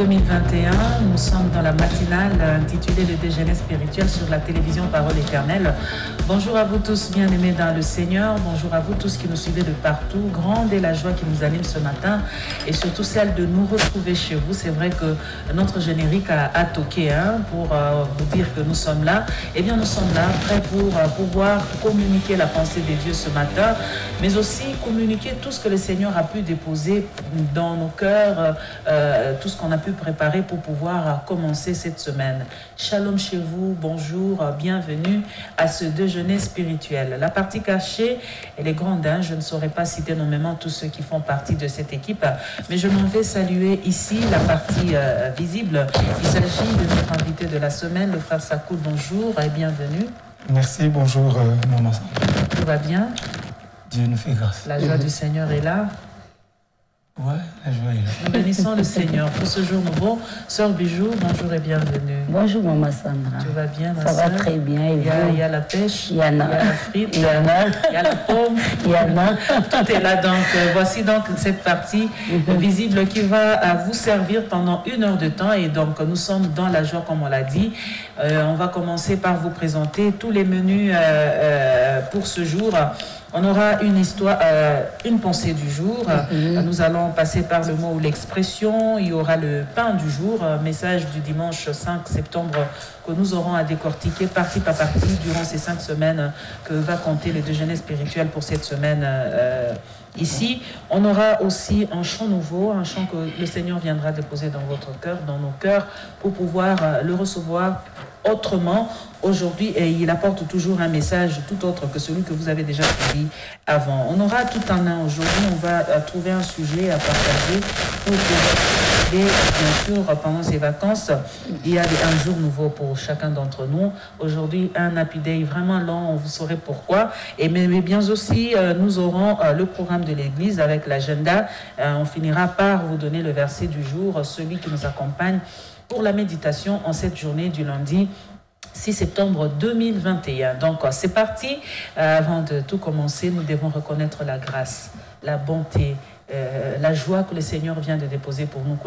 2021, nous sommes dans la matinale intitulée Le déjeuner spirituel sur la télévision Parole éternelle. Bonjour à vous tous bien-aimés dans le Seigneur, bonjour à vous tous qui nous suivez de partout. Grande est la joie qui nous anime ce matin et surtout celle de nous retrouver chez vous. C'est vrai que notre générique a toqué pour vous dire que nous sommes là. Eh bien nous sommes là, prêts pour pouvoir communiquer la pensée des dieux ce matin, mais aussi communiquer tout ce que le Seigneur a pu déposer dans nos cœurs, tout ce qu'on a pu préparer pour pouvoir commencer cette semaine. Shalom chez vous, bonjour, bienvenue à ce déjeuner spirituel. La partie cachée, elle est grande, je ne saurais pas citer nommément tous ceux qui font partie de cette équipe, mais je m'en vais saluer ici la partie visible. Il s'agit de notre invité de la semaine, le frère Sakoul, bonjour et bienvenue. Merci, bonjour maman. Tout va bien? Dieu nous fait grâce. La joie du Seigneur est là. Ouais, la joie est là. Nous bénissons le Seigneur pour ce jour nouveau. Sœur Bijou, bonjour et bienvenue. Bonjour Maman Sandra. Tu vas bien, ma Ça soeur? va très bien. Il y a la pêche, il y a la frite, il y en a, il y a la pomme, il y en a. Tout est là. Donc, voici donc cette partie visible qui va vous servir pendant 1 heure de temps. Et donc, nous sommes dans la joie, comme on l'a dit. On va commencer par vous présenter tous les menus pour ce jour. On aura une histoire, une pensée du jour. Nous allons passer par le mot ou l'expression. Il y aura le pain du jour, message du dimanche 5 septembre que nous aurons à décortiquer partie par partie durant ces 5 semaines que va compter le déjeuner spirituel pour cette semaine ici. On aura aussi un chant nouveau, un chant que le Seigneur viendra déposer dans votre cœur, dans nos cœurs, pour pouvoir le recevoir autrement aujourd'hui, et il apporte toujours un message tout autre que celui que vous avez déjà suivi avant. On aura tout un an aujourd'hui, on va trouver un sujet à partager pour pouvoir aider, bien sûr, pendant ces vacances. Il y a un jour nouveau pour chacun d'entre nous. Aujourd'hui, un Happy Day vraiment long, vous saurez pourquoi. Mais bien aussi, nous aurons le programme de l'Église avec l'agenda. On finira par vous donner le verset du jour, celui qui nous accompagne pour la méditation en cette journée du lundi 6 septembre 2021. Donc, c'est parti. Avant de tout commencer, nous devons reconnaître la grâce, la bonté, la joie que le Seigneur vient de déposer pour nous.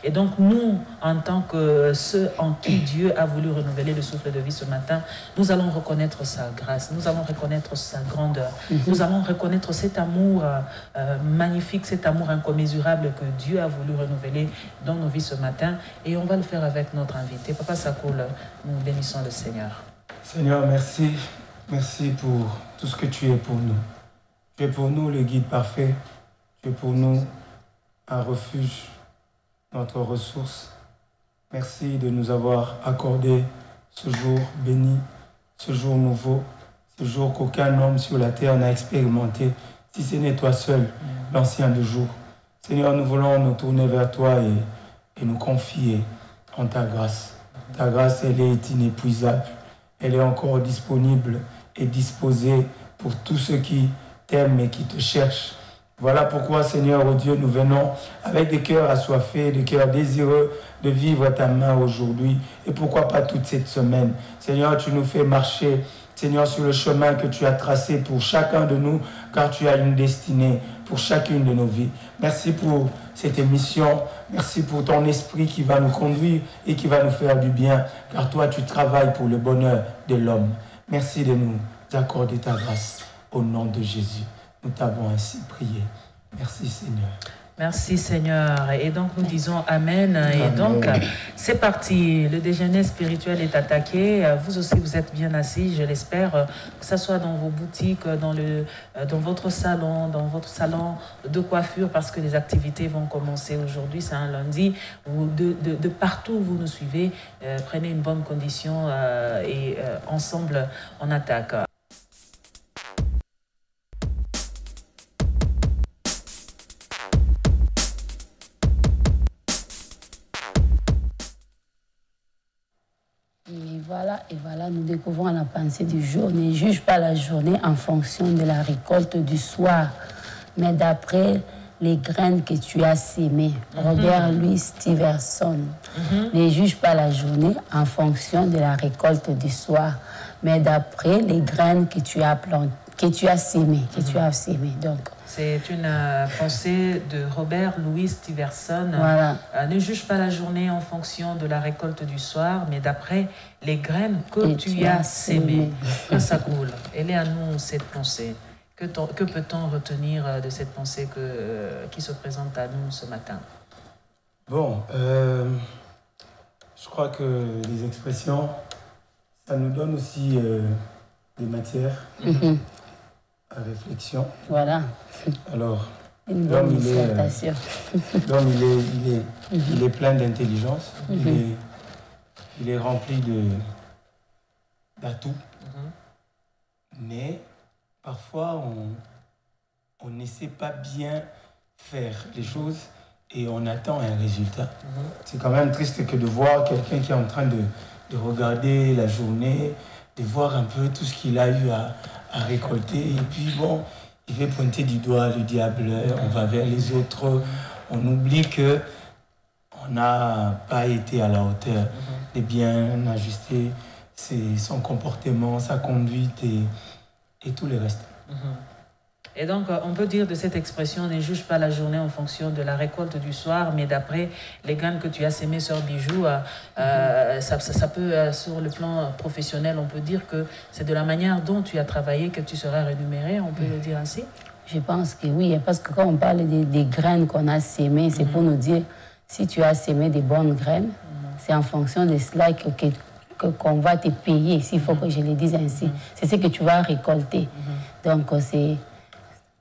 Et donc, nous, en tant que ceux en qui Dieu a voulu renouveler le souffle de vie ce matin, nous allons reconnaître sa grâce, nous allons reconnaître sa grandeur, nous allons reconnaître cet amour magnifique, cet amour incommensurable que Dieu a voulu renouveler dans nos vies ce matin. Et on va le faire avec notre invité. Papa Sakoul, nous bénissons le Seigneur. Seigneur, merci. Merci pour tout ce que tu es pour nous. Tu es pour nous le guide parfait. Tu es pour nous un refuge, notre ressource. Merci de nous avoir accordé ce jour béni, ce jour nouveau, ce jour qu'aucun homme sur la terre n'a expérimenté, si ce n'est toi seul, l'ancien de jour. Seigneur, nous voulons nous tourner vers toi et nous confier en ta grâce. Ta grâce, elle est inépuisable. Elle est encore disponible et disposée pour tous ceux qui t'aiment et qui te cherchent. Voilà pourquoi, Seigneur, oh Dieu, nous venons avec des cœurs assoiffés, des cœurs désireux de vivre ta main aujourd'hui. Et pourquoi pas toute cette semaine. Seigneur, tu nous fais marcher, Seigneur, sur le chemin que tu as tracé pour chacun de nous, car tu as une destinée pour chacune de nos vies. Merci pour cette émission. Merci pour ton esprit qui va nous conduire et qui va nous faire du bien, car toi, tu travailles pour le bonheur de l'homme. Merci de nous accorder ta grâce. Au nom de Jésus, nous t'avons ainsi prié. Merci Seigneur. Merci Seigneur. Et donc nous disons Amen. Et donc c'est parti. Le déjeuner spirituel est attaqué. Vous aussi vous êtes bien assis, je l'espère. Que ce soit dans vos boutiques, dans votre salon de coiffure, parce que les activités vont commencer aujourd'hui. C'est un lundi. De partout où vous nous suivez, prenez une bonne condition et ensemble on attaque. Et voilà, nous découvrons la pensée du jour. Ne juge pas la journée en fonction de la récolte du soir, mais d'après les graines que tu as sémées. Robert Louis Stevenson. Ne juge pas la journée en fonction de la récolte du soir, mais d'après les graines que tu as que tu as sémé, Donc, c'est une pensée de Robert Louis Stevenson. Voilà. Ne juge pas la journée en fonction de la récolte du soir, mais d'après les graines que tu as sémées. Ça coule. Elle est à nous cette pensée. Que peut-on retenir de cette pensée qui se présente à nous ce matin? Bon, je crois que les expressions, ça nous donne aussi des matières à réflexion. Voilà. Alors, une bonne dissertation. L'homme, il est plein d'intelligence, il est rempli d'atouts, mais parfois on ne sait pas bien faire les choses et on attend un résultat. C'est quand même triste que de voir quelqu'un qui est en train de regarder la journée, de voir un peu tout ce qu'il a eu à récolter. Et puis bon, il veut pointer du doigt le diable, on va vers les autres. On oublie qu'on n'a pas été à la hauteur de bien ajuster son comportement, sa conduite et tout le reste. Et donc, on peut dire de cette expression, ne juge pas la journée en fonction de la récolte du soir, mais d'après les graines que tu as sémées, sœur Bijou, ça peut, sur le plan professionnel, on peut dire que c'est de la manière dont tu as travaillé que tu seras rémunéré, on peut le dire ainsi? Je pense que oui, parce que quand on parle des graines qu'on a sémées, c'est pour nous dire, si tu as sémé des bonnes graines, c'est en fonction de cela qu'on va te payer, s'il faut que je le dise ainsi. C'est ce que tu vas récolter. Donc,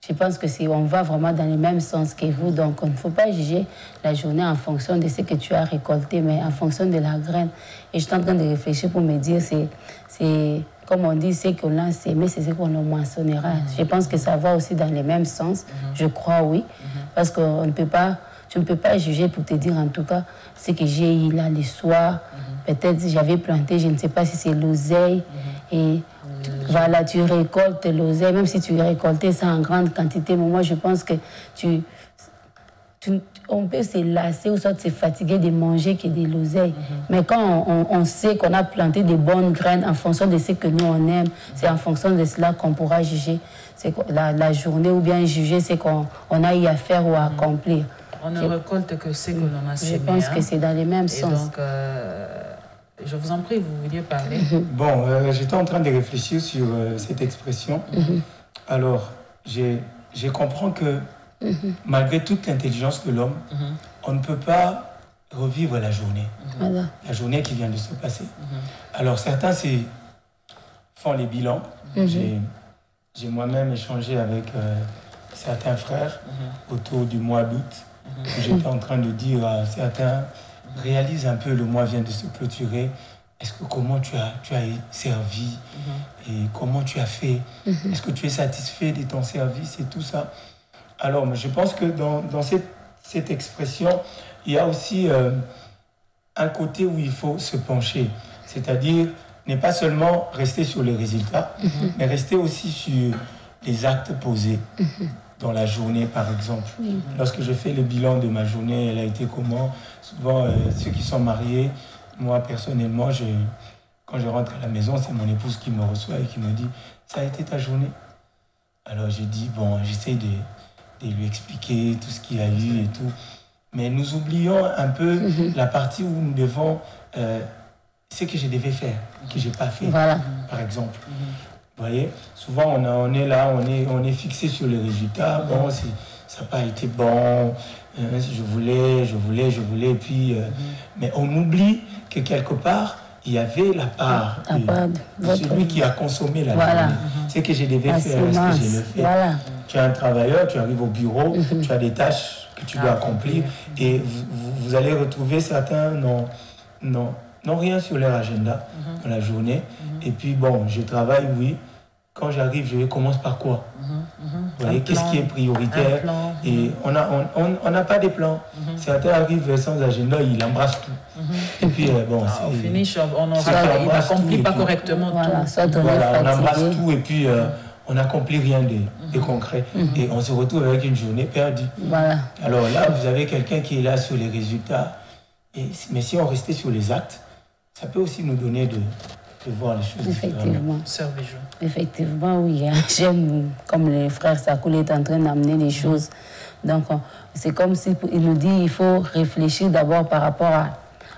je pense on va vraiment dans le même sens que vous. Donc, on ne faut pas juger la journée en fonction de ce que tu as récolté, mais en fonction de la graine. Et je suis en train de réfléchir pour me dire, c'est comme on dit, ce qu'on a sémé, c'est ce qu'on moissonnera. Je pense que ça va aussi dans le même sens. Je crois, oui. Parce que tu ne peux pas juger pour te dire, en tout cas, ce que j'ai eu là le soir. Peut-être si j'avais planté, je ne sais pas si c'est l'oseille. Et voilà, tu récoltes l'oseille, même si tu récoltais ça en grande quantité. Mais moi, je pense que on peut se lasser ou soit se fatiguer de manger que de l'oseille. Mais quand on sait qu'on a planté des bonnes graines en fonction de ce que nous on aime, c'est en fonction de cela qu'on pourra juger la journée ou bien juger ce qu'on a eu à faire ou à accomplir. On ne récolte que ce que l'on a sémé. Je pense que c'est dans les mêmes sens. Donc, je vous en prie, vous vouliez parler. Bon, j'étais en train de réfléchir sur cette expression. Alors, je comprends que malgré toute l'intelligence de l'homme, on ne peut pas revivre la journée. La journée qui vient de se passer. Alors, certains font les bilans. J'ai moi-même échangé avec certains frères autour du mois d'août. J'étais en train de dire à certains, réalise un peu, le mois vient de se clôturer. Est-ce que comment tu as servi et comment tu as fait? Est-ce que tu es satisfait de ton service et tout ça? Alors, je pense que dans cette expression, il y a aussi un côté où il faut se pencher. C'est-à-dire, ne pas seulement rester sur les résultats, mais rester aussi sur les actes posés. Dans la journée, par exemple. Lorsque je fais le bilan de ma journée, elle a été comment? Souvent, ceux qui sont mariés, moi, personnellement, quand je rentre à la maison, c'est mon épouse qui me reçoit et qui me dit « Ça a été ta journée ?» Alors, je dis, bon, j'essaie de lui expliquer tout ce qu'il y a eu et tout. Mais nous oublions un peu la partie où nous devons... ce que je devais faire, que je n'ai pas fait, par exemple. Vous voyez, souvent on est là, on est fixé sur les résultats. Bon, ça n'a pas été bon, je voulais, et puis... mais on oublie que quelque part, il y avait la part de celui qui a consommé la journée. Ce que je devais faire, est-ce que je le fais? Tu es un travailleur, tu arrives au bureau, tu as des tâches que tu dois accomplir, et vous allez retrouver certains n'ont rien sur leur agenda dans la journée. Et puis bon, je travaille, oui. Quand j'arrive, je commence par quoi? Vous voyez, qu'est-ce qui est prioritaire? Et on n'a pas de plan. Certains arrivent sans agenda, ils embrassent tout. Et puis, bon, au finish, il n'accomplit pas correctement tout. On embrasse tout et puis on n'accomplit rien de concret. Et on se retrouve avec une journée perdue. Alors là, vous avez quelqu'un qui est là sur les résultats. Mais si on restait sur les actes, ça peut aussi nous donner de voir les choses Effectivement. Sœur Bijou. Effectivement, oui. Hein. J'aime, comme le frère Sakoul est en train d'amener les choses. Donc, c'est comme s'il nous dit il faut réfléchir d'abord par rapport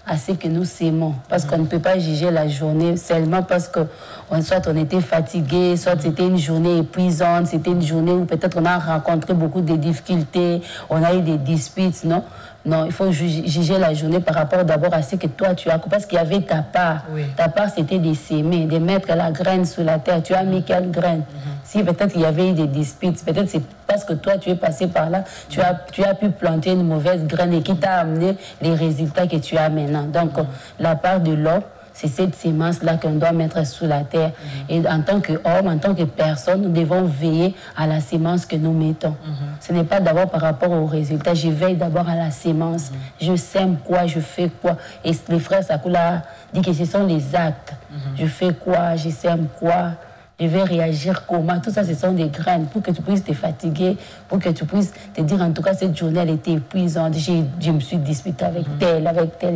à ce que nous s'aimons. Parce qu'on ne peut pas juger la journée seulement parce que soit on était fatigué, soit c'était une journée épuisante, c'était une journée où peut-être on a rencontré beaucoup de difficultés, on a eu des disputes, non? Non, il faut juger la journée par rapport d'abord à ce que toi tu as. Parce qu'il y avait ta part. Oui. Ta part, c'était de s'aimer, de mettre la graine sous la terre. Tu as mis quelle graine? Si peut-être il y avait eu des disputes, peut-être c'est parce que toi tu es passé par là, tu as pu planter une mauvaise graine et qui t'a amené les résultats que tu as maintenant. Donc, la part de l'homme, c'est cette sémence-là qu'on doit mettre sous la terre. Et en tant qu'homme, en tant que personne, nous devons veiller à la sémence que nous mettons. Ce n'est pas d'abord par rapport aux résultats. Je veille d'abord à la sémence. Je sème quoi, je fais quoi. Et le frère Sakoula dit que ce sont les actes. Je fais quoi, je sème quoi, je vais réagir comment. Tout ça, ce sont des graines pour que tu puisses te fatiguer, pour que tu puisses te dire, en tout cas, cette journée, elle était épuisante. Je me suis disputée avec tel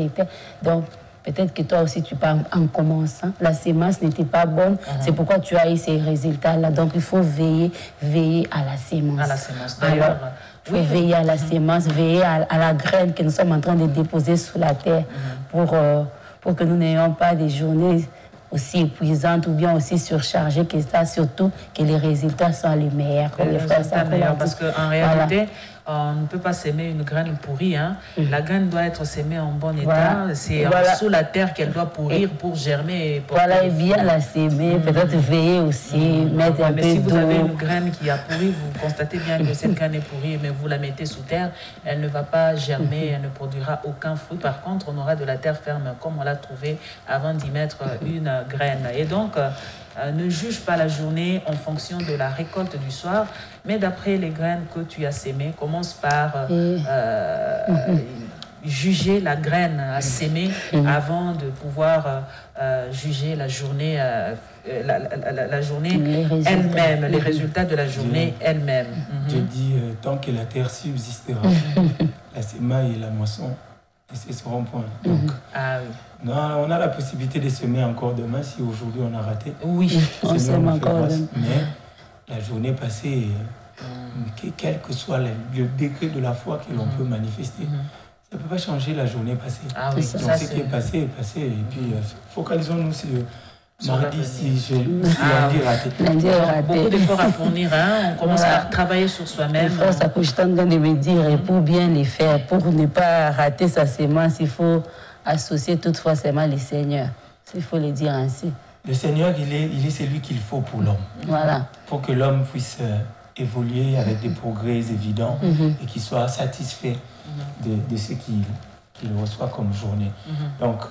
et tel. Donc, peut-être que toi aussi, tu parles en commençant. La sémence n'était pas bonne. C'est pourquoi tu as eu ces résultats-là. Donc, il faut veiller à la sémence. À la sémence, d'ailleurs. Il faut veiller à la sémence, veiller à la graine que nous sommes en train de déposer sous la terre pour que nous n'ayons pas des journées aussi épuisantes ou bien aussi surchargées que ça, surtout que les résultats soient les meilleurs. Comme les frères meilleurs, parce qu'en réalité, on ne peut pas s'aimer une graine pourrie. Hein. La graine doit être sémée en bon état. C'est sous la terre qu'elle doit pourrir pour germer. Et bien la s'aimer, peut-être veiller aussi, mettre un peu d'eau. Mais si vous avez une graine qui a pourri, vous constatez bien que cette graine est pourrie, mais vous la mettez sous terre, elle ne va pas germer, elle ne produira aucun fruit. Par contre, on aura de la terre ferme, comme on l'a trouvé avant d'y mettre une graine. Et donc, ne juge pas la journée en fonction de la récolte du soir, mais d'après les graines que tu as sémées. Commence par juger la graine à s'aimer avant de pouvoir juger la journée, la journée elle-même, les résultats de la journée elle-même. Dieu dit, tant que la terre subsistera, la semaille et la moisson ne cesseront point. Donc, on a la possibilité de semer encore demain si aujourd'hui on a raté. Oui, on sème encore demain. Mais la journée passée, quel que soit le degré de la foi que l'on peut manifester, ça ne peut pas changer la journée passée. Donc ce qui est passé est passé. Et puis focalisons-nous sur mardi si j'ai lundi raté. Beaucoup d'efforts à fournir. Hein. On commence par travailler sur soi-même. Frère Sakou, je t'en train de me dire, et pour bien les faire, pour ne pas rater sa sémence, il faut associer toutefois seulement le Seigneur. Il faut le dire ainsi. Le Seigneur, il est celui qu'il faut pour l'homme. Voilà. Pour que l'homme puisse évoluer avec des progrès évidents et qu'il soit satisfait de ce qu'il reçoit comme journée. Donc,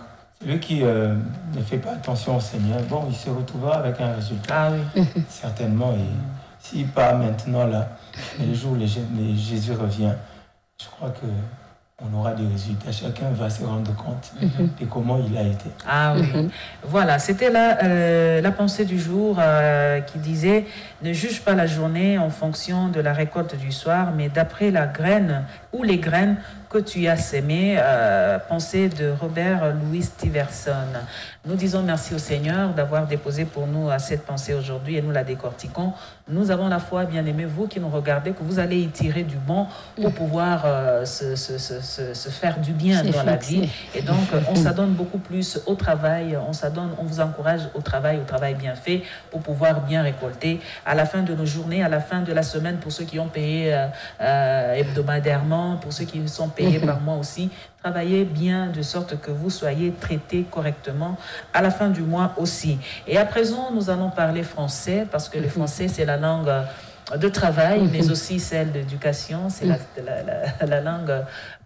celui qui ne fait pas attention au Seigneur, bon, il se retrouvera avec un résultat. Certainement. Et s'il part maintenant là, et le jour où Jésus revient, je crois que on aura des résultats. Chacun va se rendre compte de comment il a été. Voilà, c'était la pensée du jour qui disait « Ne juge pas la journée en fonction de la récolte du soir, mais d'après la graine ou les graines que tu as sémées. » Pensée de Robert Louis Stevenson. Nous disons merci au Seigneur d'avoir déposé pour nous cette pensée aujourd'hui et nous la décortiquons. Nous avons la foi, bien aimés, vous qui nous regardez, que vous allez y tirer du bon pour pouvoir se faire du bien dans la vie. Et donc, on s'adonne beaucoup plus au travail, on vous encourage au travail bien fait pour pouvoir bien récolter. À la fin de nos journées, à la fin de la semaine, pour ceux qui ont payé hebdomadairement, pour ceux qui sont payés par mois aussi, travaillez bien de sorte que vous soyez traités correctement à la fin du mois aussi. Et à présent, nous allons parler français parce que le français, c'est la langue de travail, mais aussi celle d'éducation. C'est la langue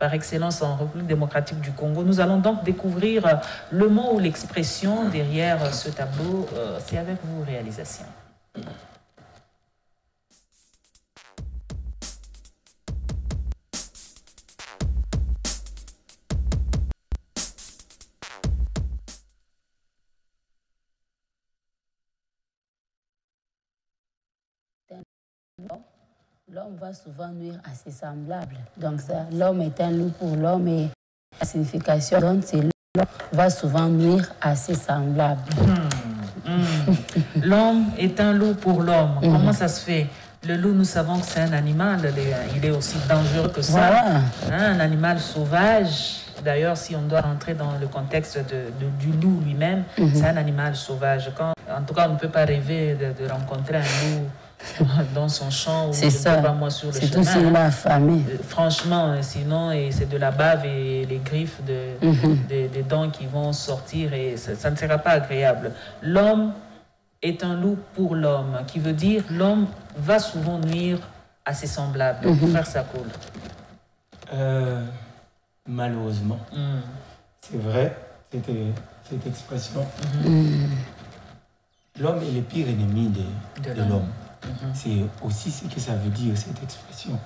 par excellence en République démocratique du Congo. Nous allons donc découvrir le mot ou l'expression derrière ce tableau. C'est avec vous, réalisation. L'homme va souvent nuire à ses semblables. Donc l'homme est un loup pour l'homme et la signification, donc c'est l'homme va souvent nuire à ses semblables. L'homme est un loup pour l'homme. Comment ça se fait? Le loup, nous savons que c'est un animal, il est aussi dangereux que ça. Voilà. Hein, un animal sauvage. D'ailleurs, si on doit rentrer dans le contexte du loup lui-même, c'est un animal sauvage. En tout cas, on ne peut pas rêver de rencontrer un loup dans son champ ou c'est ça. Pas moi sur le chemin. C'est tout s'il est affamé. Franchement, sinon, c'est de la bave et les griffes des dents qui vont sortir et ça ne sera pas agréable. L'homme est un loup pour l'homme, qui veut dire l'homme va souvent nuire à ses semblables. Frère Sakoul. Malheureusement, c'est vrai, cette expression. L'homme est le pire ennemi de l'homme. C'est aussi ce que ça veut dire, cette expression.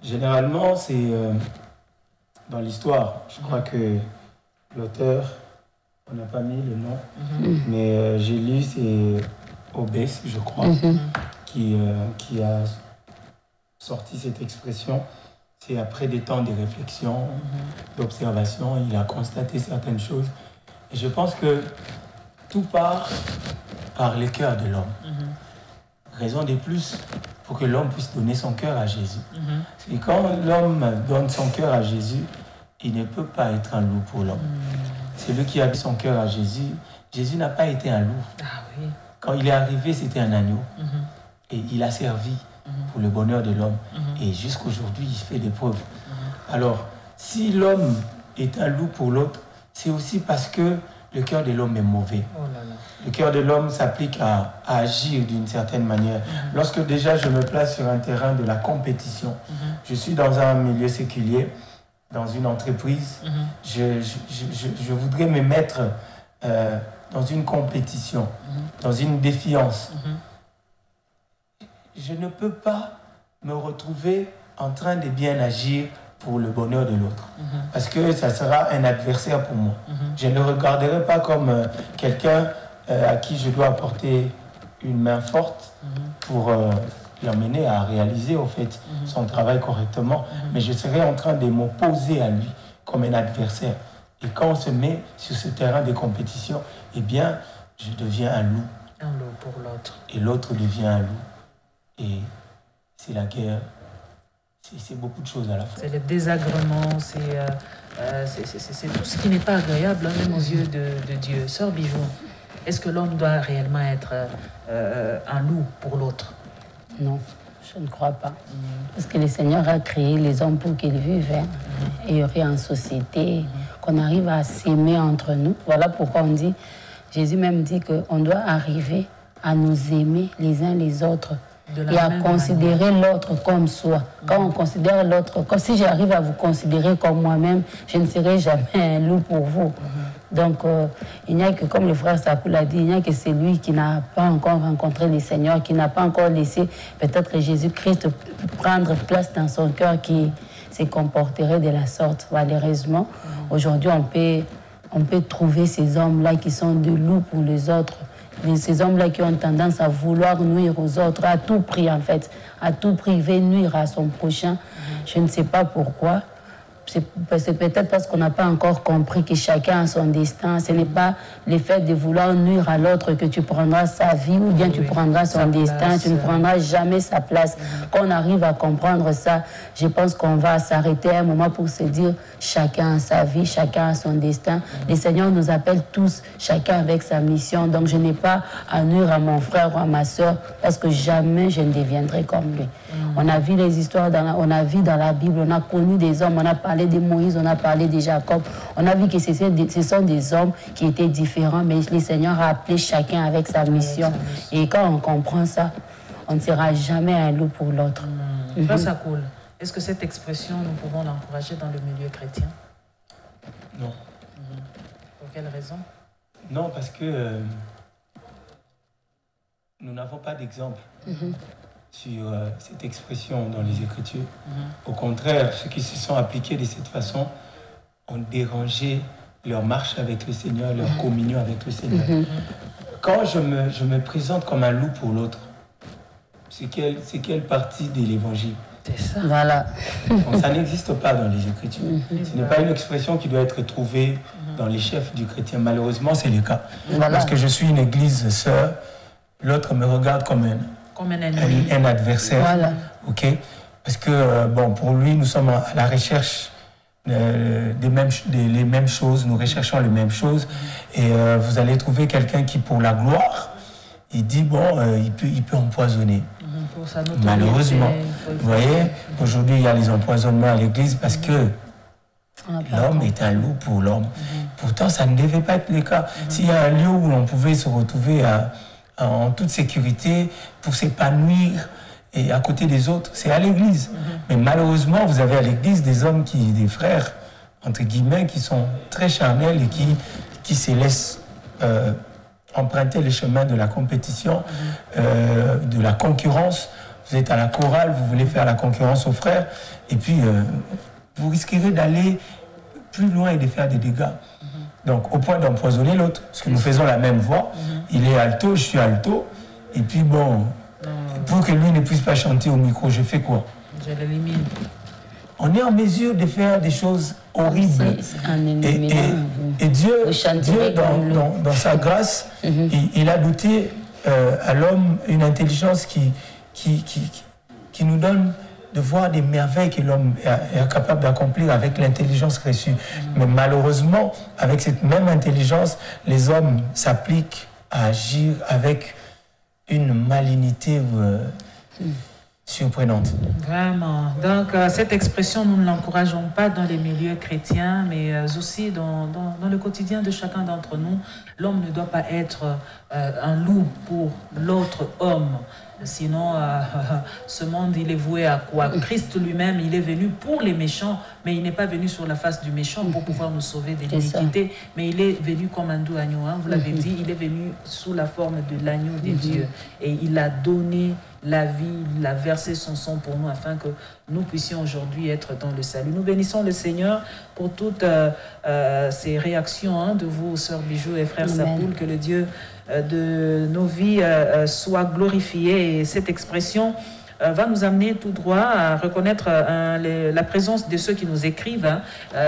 Généralement, c'est dans l'histoire, je crois que l'auteur, on n'a pas mis le nom, mais j'ai lu, c'est Obès, je crois, qui a sorti cette expression. C'est après des temps de réflexion, d'observation, il a constaté certaines choses. Et je pense que tout part par le cœur de l'homme. Raison de plus pour que l'homme puisse donner son cœur à Jésus. Et quand l'homme donne son cœur à Jésus, il ne peut pas être un loup pour l'homme. Celui qui a mis son cœur à Jésus, Jésus n'a pas été un loup. Quand il est arrivé, c'était un agneau. Et il a servi pour le bonheur de l'homme. Et jusqu'aujourd'hui, il fait des preuves. Alors, si l'homme est un loup pour l'autre, c'est aussi parce que le cœur de l'homme est mauvais. Le cœur de l'homme s'applique à agir d'une certaine manière. Lorsque déjà je me place sur un terrain de la compétition, je suis dans un milieu séculier, dans une entreprise, je voudrais me mettre dans une compétition, dans une défiance. Je ne peux pas me retrouver en train de bien agir pour le bonheur de l'autre. Parce que ça sera un adversaire pour moi. Je ne le regarderai pas comme quelqu'un à qui je dois apporter une main forte pour l'emmener à réaliser au fait son travail correctement. Mais je serai en train de m'opposer à lui comme un adversaire. Et quand on se met sur ce terrain de compétition, eh bien, je deviens un loup. Un loup pour l'autre. Et l'autre devient un loup. Et c'est la guerre. C'est beaucoup de choses à la fois. C'est le désagrément, c'est tout ce qui n'est pas agréable, même aux yeux de Dieu. Sœur Bijou, est-ce que l'homme doit réellement être un loup pour l'autre? Non, je ne crois pas. Parce que le Seigneur a créé les hommes pour qu'ils vivent et œuvrer en société, qu'on arrive à s'aimer entre nous. Voilà pourquoi on dit, Jésus même dit qu'on doit arriver à nous aimer les uns les autres. Et à considérer l'autre comme soi. Quand on considère l'autre, si j'arrive à vous considérer comme moi-même, je ne serai jamais un loup pour vous. Donc, il n'y a que, comme le frère Sakoul l'a dit, il n'y a que celui qui n'a pas encore rencontré le Seigneur, qui n'a pas encore laissé peut-être Jésus-Christ prendre place dans son cœur, qui se comporterait de la sorte. Malheureusement, aujourd'hui, on peut trouver ces hommes-là qui sont des loups pour les autres. Ces hommes-là qui ont tendance à vouloir nuire aux autres, à tout prix en fait, à tout prix, veut nuire à son prochain. Je ne sais pas pourquoi. C'est peut-être parce qu'on n'a pas encore compris que chacun a son destin. Ce n'est pas le fait de vouloir nuire à l'autre que tu prendras sa vie ou bien tu prendras son destin, tu ne prendras jamais sa place. Quand on arrive à comprendre ça, je pense qu'on va s'arrêter un moment pour se dire chacun a sa vie, chacun a son destin. Le Seigneur nous appelle tous, chacun avec sa mission. Donc je n'ai pas à nuire à mon frère ou à ma soeur parce que jamais je ne deviendrai comme lui. On a vu les histoires, on a vu dans la Bible, on a connu des hommes, on a parlé de Moïse, on a parlé de Jacob. On a vu que ce sont des hommes qui étaient différents, mais le Seigneur a appelé chacun avec sa mission. Et quand on comprend ça, on ne sera jamais un loup pour l'autre. Frère Sakoul, est-ce que cette expression, nous pouvons l'encourager dans le milieu chrétien? Non. Pour quelle raison? Non, parce que nous n'avons pas d'exemple sur cette expression dans les Écritures. Au contraire, ceux qui se sont appliqués de cette façon ont dérangé leur marche avec le Seigneur, leur communion avec le Seigneur. Quand je me présente comme un loup pour l'autre, c'est quelle partie de l'Évangile? C'est ça. Voilà. Donc, ça n'existe pas dans les Écritures. Ce n'est pas une expression qui doit être trouvée dans les chefs du chrétien. Malheureusement, c'est le cas. Voilà. Parce que je suis une église sœur, l'autre me regarde comme un adversaire. Voilà. Ok? Parce que, bon, pour lui, nous sommes à la recherche les mêmes choses, nous recherchons les mêmes choses. Et vous allez trouver quelqu'un qui, pour la gloire, il dit, bon, il peut empoisonner. Malheureusement. Vous voyez, aujourd'hui, il y a les empoisonnements à l'église parce que l'homme est un loup pour l'homme. Pourtant, ça ne devait pas être le cas. S'il y a un lieu où on pouvait se retrouver en toute sécurité pour s'épanouir et à côté des autres, c'est à l'église. Mais malheureusement, vous avez à l'église des frères, entre guillemets, qui sont très charnels et qui se laissent emprunter le chemin de la compétition, de la concurrence. Vous êtes à la chorale, vous voulez faire la concurrence aux frères, et puis vous risquerez d'aller plus loin et de faire des dégâts. Donc, au point d'empoisonner l'autre, parce que nous faisons la même voix, il est alto, je suis alto, et puis bon, pour que lui ne puisse pas chanter au micro, je fais quoi? Je l'élimine. On est en mesure de faire des choses horribles. Et Dieu dans sa grâce, il a doté à l'homme une intelligence qui nous donne de voir des merveilles que l'homme est capable d'accomplir avec l'intelligence reçue. Mais malheureusement, avec cette même intelligence, les hommes s'appliquent à agir avec une malignité surprenante. Vraiment. Donc, cette expression, nous ne l'encourageons pas dans les milieux chrétiens, mais aussi dans le quotidien de chacun d'entre nous. L'homme ne doit pas être un loup pour l'autre homme. Sinon, ce monde, il est voué à quoi? Christ lui-même, il est venu pour les méchants, mais il n'est pas venu sur la face du méchant pour pouvoir nous sauver de l'iniquité. Mais il est venu comme un doux agneau, hein, vous l'avez dit, il est venu sous la forme de l'agneau de Dieu. Et il a donné la vie, il a versé son sang pour nous afin que nous puissions aujourd'hui être dans le salut. Nous bénissons le Seigneur pour toutes ces réactions hein, de vous, sœurs Bijou et frères Sapoul, que le Dieu de nos vies soit glorifié. Et cette expression va nous amener tout droit à reconnaître la présence de ceux qui nous écrivent. Hein.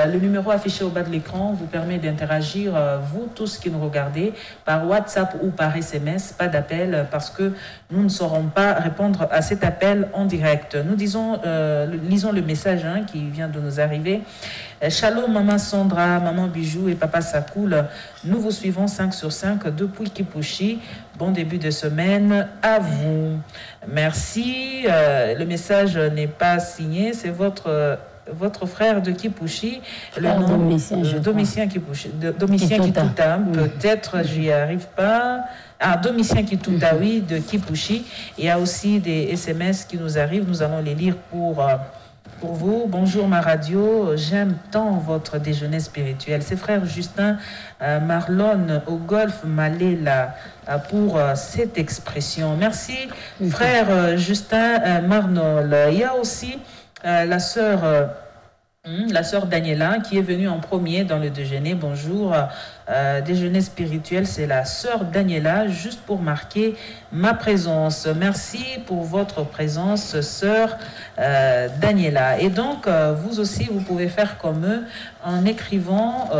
Le numéro affiché au bas de l'écran vous permet d'interagir, vous tous qui nous regardez, par WhatsApp ou par SMS, pas d'appel, parce que nous ne saurons pas répondre à cet appel en direct. Nous lisons le message hein, qui vient de nous arriver. Shalom maman Sandra, maman Bijou et papa Sakoul, nous vous suivons 5 sur 5 depuis Kipushi. Bon début de semaine à vous. Merci. Le message n'est pas signé, c'est votre frère de Kipushi, le nom Domitien Kipushi, Domitien Kituta. Peut-être j'y arrive pas. Ah, Domitien Kituta, oui, de Kipushi. Il y a aussi des SMS qui nous arrivent. Nous allons les lire pour vous. Bonjour ma radio, j'aime tant votre déjeuner spirituel. C'est frère Justin Marlon au golf Maléla pour cette expression. Merci frère Justin Marnol. Il y a aussi la sœur Daniela qui est venue en premier dans le déjeuner. Bonjour. Déjeuner spirituel, c'est la sœur Daniela, juste pour marquer ma présence. Merci pour votre présence, sœur Daniela. Et donc, vous aussi, vous pouvez faire comme eux en écrivant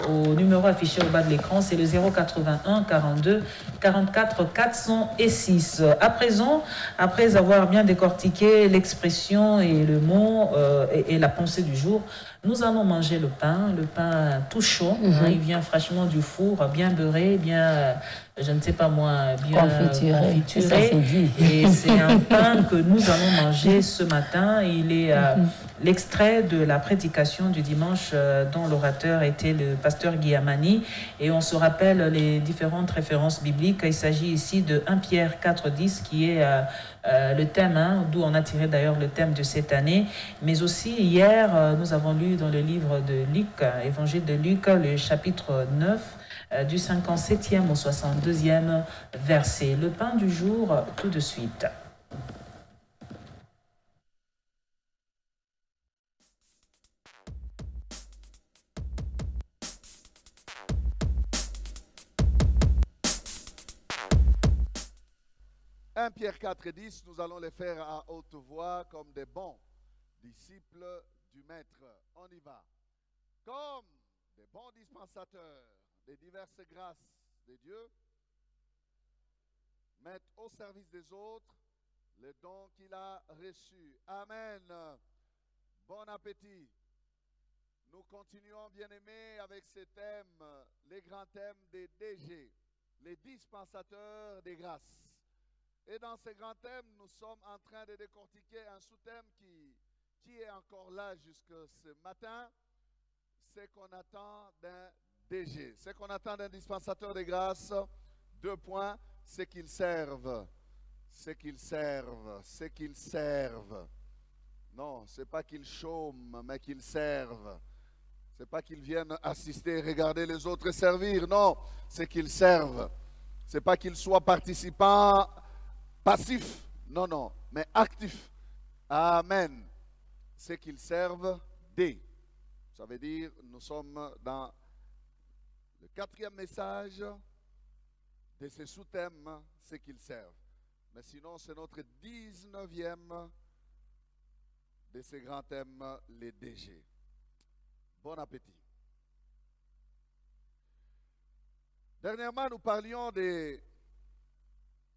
au numéro affiché au bas de l'écran, c'est le 081 42 44 406. À présent, après avoir bien décortiqué l'expression et le mot et la pensée du jour, nous allons manger le pain tout chaud. Hein, il vient fraîchement du four, bien beurré, bien, je ne sais pas moi, bien confituré. Et c'est un pain que nous allons manger ce matin. Il est l'extrait de la prédication du dimanche dont l'orateur était le pasteur Guillamani. Et on se rappelle les différentes références bibliques. Il s'agit ici de 1 Pierre 4,10 qui est le thème, hein, d'où on a tiré d'ailleurs le thème de cette année. Mais aussi hier, nous avons lu dans le livre de Luc, Évangile de Luc, le chapitre 9, du 57e au 62e verset. Le pain du jour, tout de suite. Pierre 4,10, nous allons les faire à haute voix comme des bons disciples du Maître. On y va. Comme des bons dispensateurs des diverses grâces de Dieu, mettent au service des autres les dons qu'il a reçus. Amen. Bon appétit. Nous continuons, bien-aimés, avec ces thèmes, les grands thèmes des DG, les dispensateurs des grâces. Et dans ces grands thèmes, nous sommes en train de décortiquer un sous-thème qui est encore là jusque ce matin. C'est qu'on attend d'un DG. C'est qu'on attend d'un dispensateur des grâces. 2 points, c'est qu'ils servent. C'est qu'ils servent. C'est qu'ils servent. Non, c'est pas qu'ils chôment, mais qu'ils servent. C'est pas qu'ils viennent assister, regarder les autres servir. Non, c'est qu'ils servent. C'est pas qu'ils soient participants passifs. Non, non, mais actifs. Amen. C'est qu'ils servent des. Ça veut dire, nous sommes dans le 4e message de ce sous-thème, c'est qu'ils servent. Mais sinon, c'est notre 19e de ces grands thèmes, les DG. Bon appétit. Dernièrement, nous parlions de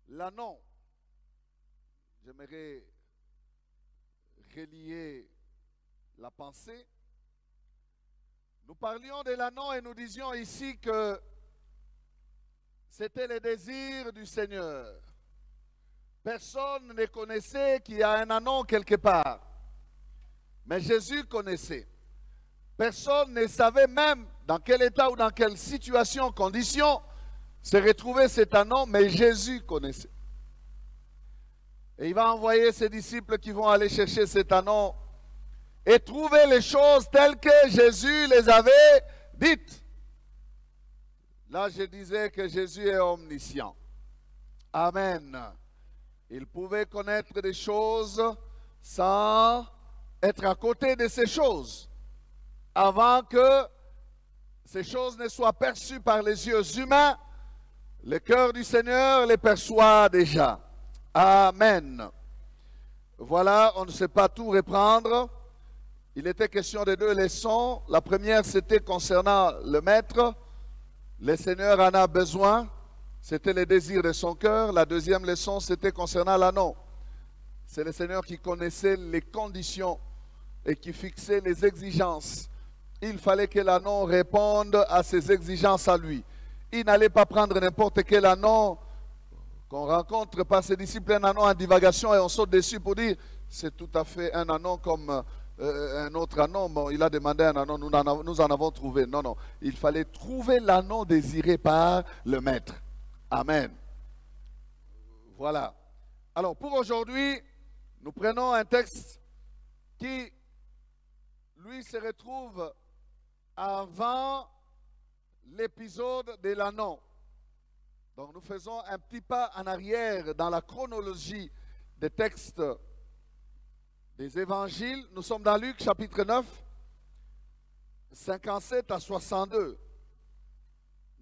l'annon. J'aimerais relier la pensée. Nous parlions de l'annon et nous disions ici que c'était le désir du Seigneur. Personne ne connaissait qu'il y a un annon quelque part. Mais Jésus connaissait. Personne ne savait même dans quel état ou dans quelle situation, condition se retrouvait cet annon, mais Jésus connaissait. Et il va envoyer ses disciples qui vont aller chercher cet annon et trouver les choses telles que Jésus les avait dites. Là, je disais que Jésus est omniscient. Amen. Il pouvait connaître des choses sans être à côté de ces choses, avant que ces choses ne soient perçues par les yeux humains. Le cœur du Seigneur les perçoit déjà. Amen. Voilà, on ne sait pas tout reprendre. Il était question de 2 leçons. La première, c'était concernant le maître. Le Seigneur en a besoin. C'était le désir de son cœur. La deuxième leçon, c'était concernant l'annon. C'est le Seigneur qui connaissait les conditions et qui fixait les exigences. Il fallait que l'annon réponde à ses exigences à lui. Il n'allait pas prendre n'importe quel annon qu'on rencontre par ses disciples, un annon en divagation, et on saute dessus pour dire c'est tout à fait un annon comme un autre annon. Bon, il a demandé un annon, nous en avons trouvé. Non, non. Il fallait trouver l'annon désiré par le maître. Amen. Voilà. Alors, pour aujourd'hui, nous prenons un texte qui, lui, se retrouve avant l'épisode de l'annon. Donc, nous faisons un petit pas en arrière dans la chronologie des textes des évangiles. Nous sommes dans Luc chapitre 9, 57 à 62.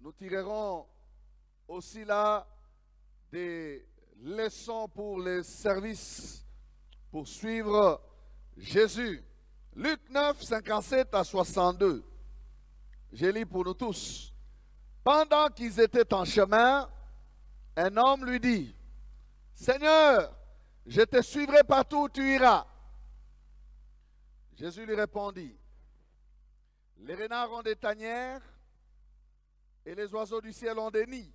Nous tirerons aussi là des leçons pour les services, pour suivre Jésus. Luc 9, 57 à 62. Je lis pour nous tous. Pendant qu'ils étaient en chemin, un homme lui dit, « Seigneur, je te suivrai partout où tu iras. » Jésus lui répondit, « Les renards ont des tanières et les oiseaux du ciel ont des nids,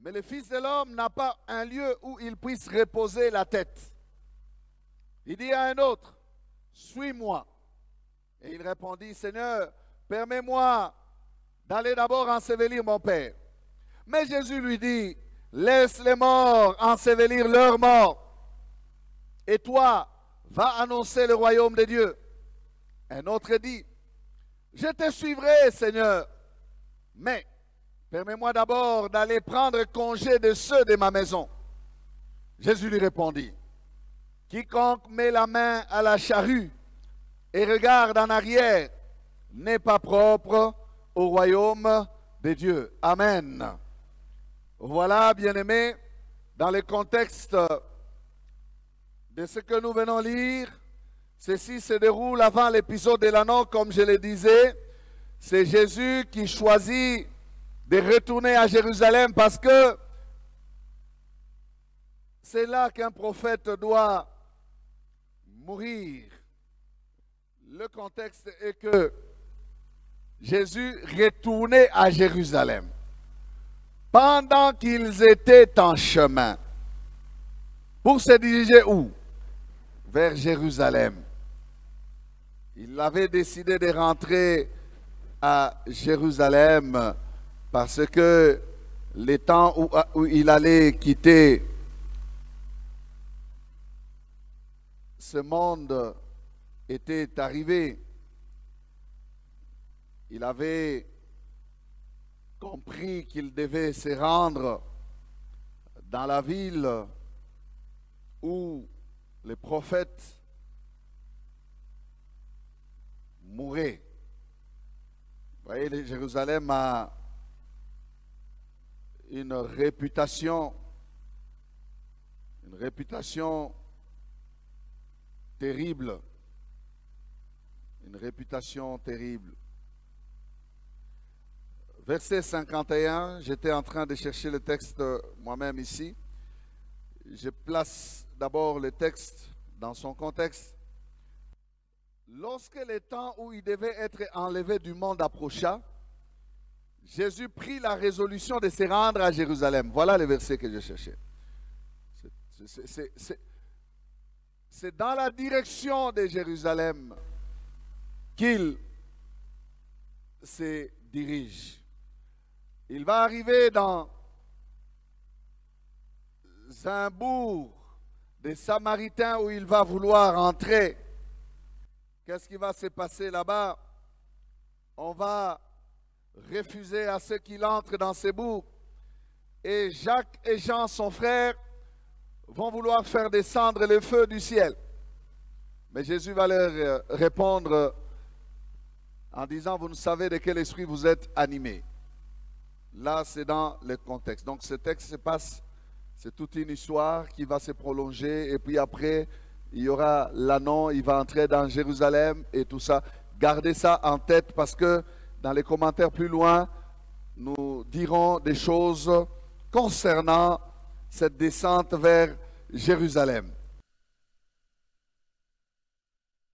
mais le Fils de l'homme n'a pas un lieu où il puisse reposer la tête. » Il dit à un autre, « Suis-moi. » Et il répondit, « Seigneur, permets-moi d'aller d'abord ensevelir mon Père. » Mais Jésus lui dit, « Laisse les morts ensevelir leurs morts. Et toi, va annoncer le royaume de Dieu. » Un autre dit, « Je te suivrai, Seigneur, mais permets-moi d'abord d'aller prendre congé de ceux de ma maison. » Jésus lui répondit, « Quiconque met la main à la charrue et regarde en arrière n'est pas propre au royaume de Dieu. » Amen. Voilà, bien-aimés, dans le contexte de ce que nous venons lire, ceci se déroule avant l'épisode de l'annon, comme je le disais. c'est Jésus qui choisit de retourner à Jérusalem parce que c'est là qu'un prophète doit mourir. Le contexte est que Jésus retournait à Jérusalem. Pendant qu'ils étaient en chemin, pour se diriger où? Vers Jérusalem. Il avait décidé de rentrer à Jérusalem parce que les temps où il allait quitter ce monde était arrivé. Il avait compris qu'il devait se rendre dans la ville où les prophètes mouraient. Vous voyez, Jérusalem a une réputation terrible. Une réputation terrible. Verset 51, j'étais en train de chercher le texte moi-même ici. Je place d'abord le texte dans son contexte. Lorsque le temps où il devait être enlevé du monde approcha, Jésus prit la résolution de se rendre à Jérusalem. Voilà le verset que je cherchais. C'est dans la direction de Jérusalem qu'il se dirige. Il va arriver dans un bourg des Samaritains où il va vouloir entrer. Qu'est-ce qui va se passer là-bas? On va refuser à ceux qui entrent dans ces bourgs. Et Jacques et Jean, son frère, vont vouloir faire descendre le feu du ciel. Mais Jésus va leur répondre en disant, vous ne savez de quel esprit vous êtes animés. Là, c'est dans le contexte. Donc, ce texte se passe, c'est toute une histoire qui va se prolonger. Et puis après, il y aura l'annon, il va entrer dans Jérusalem et tout ça. Gardez ça en tête parce que dans les commentaires plus loin, nous dirons des choses concernant cette descente vers Jérusalem.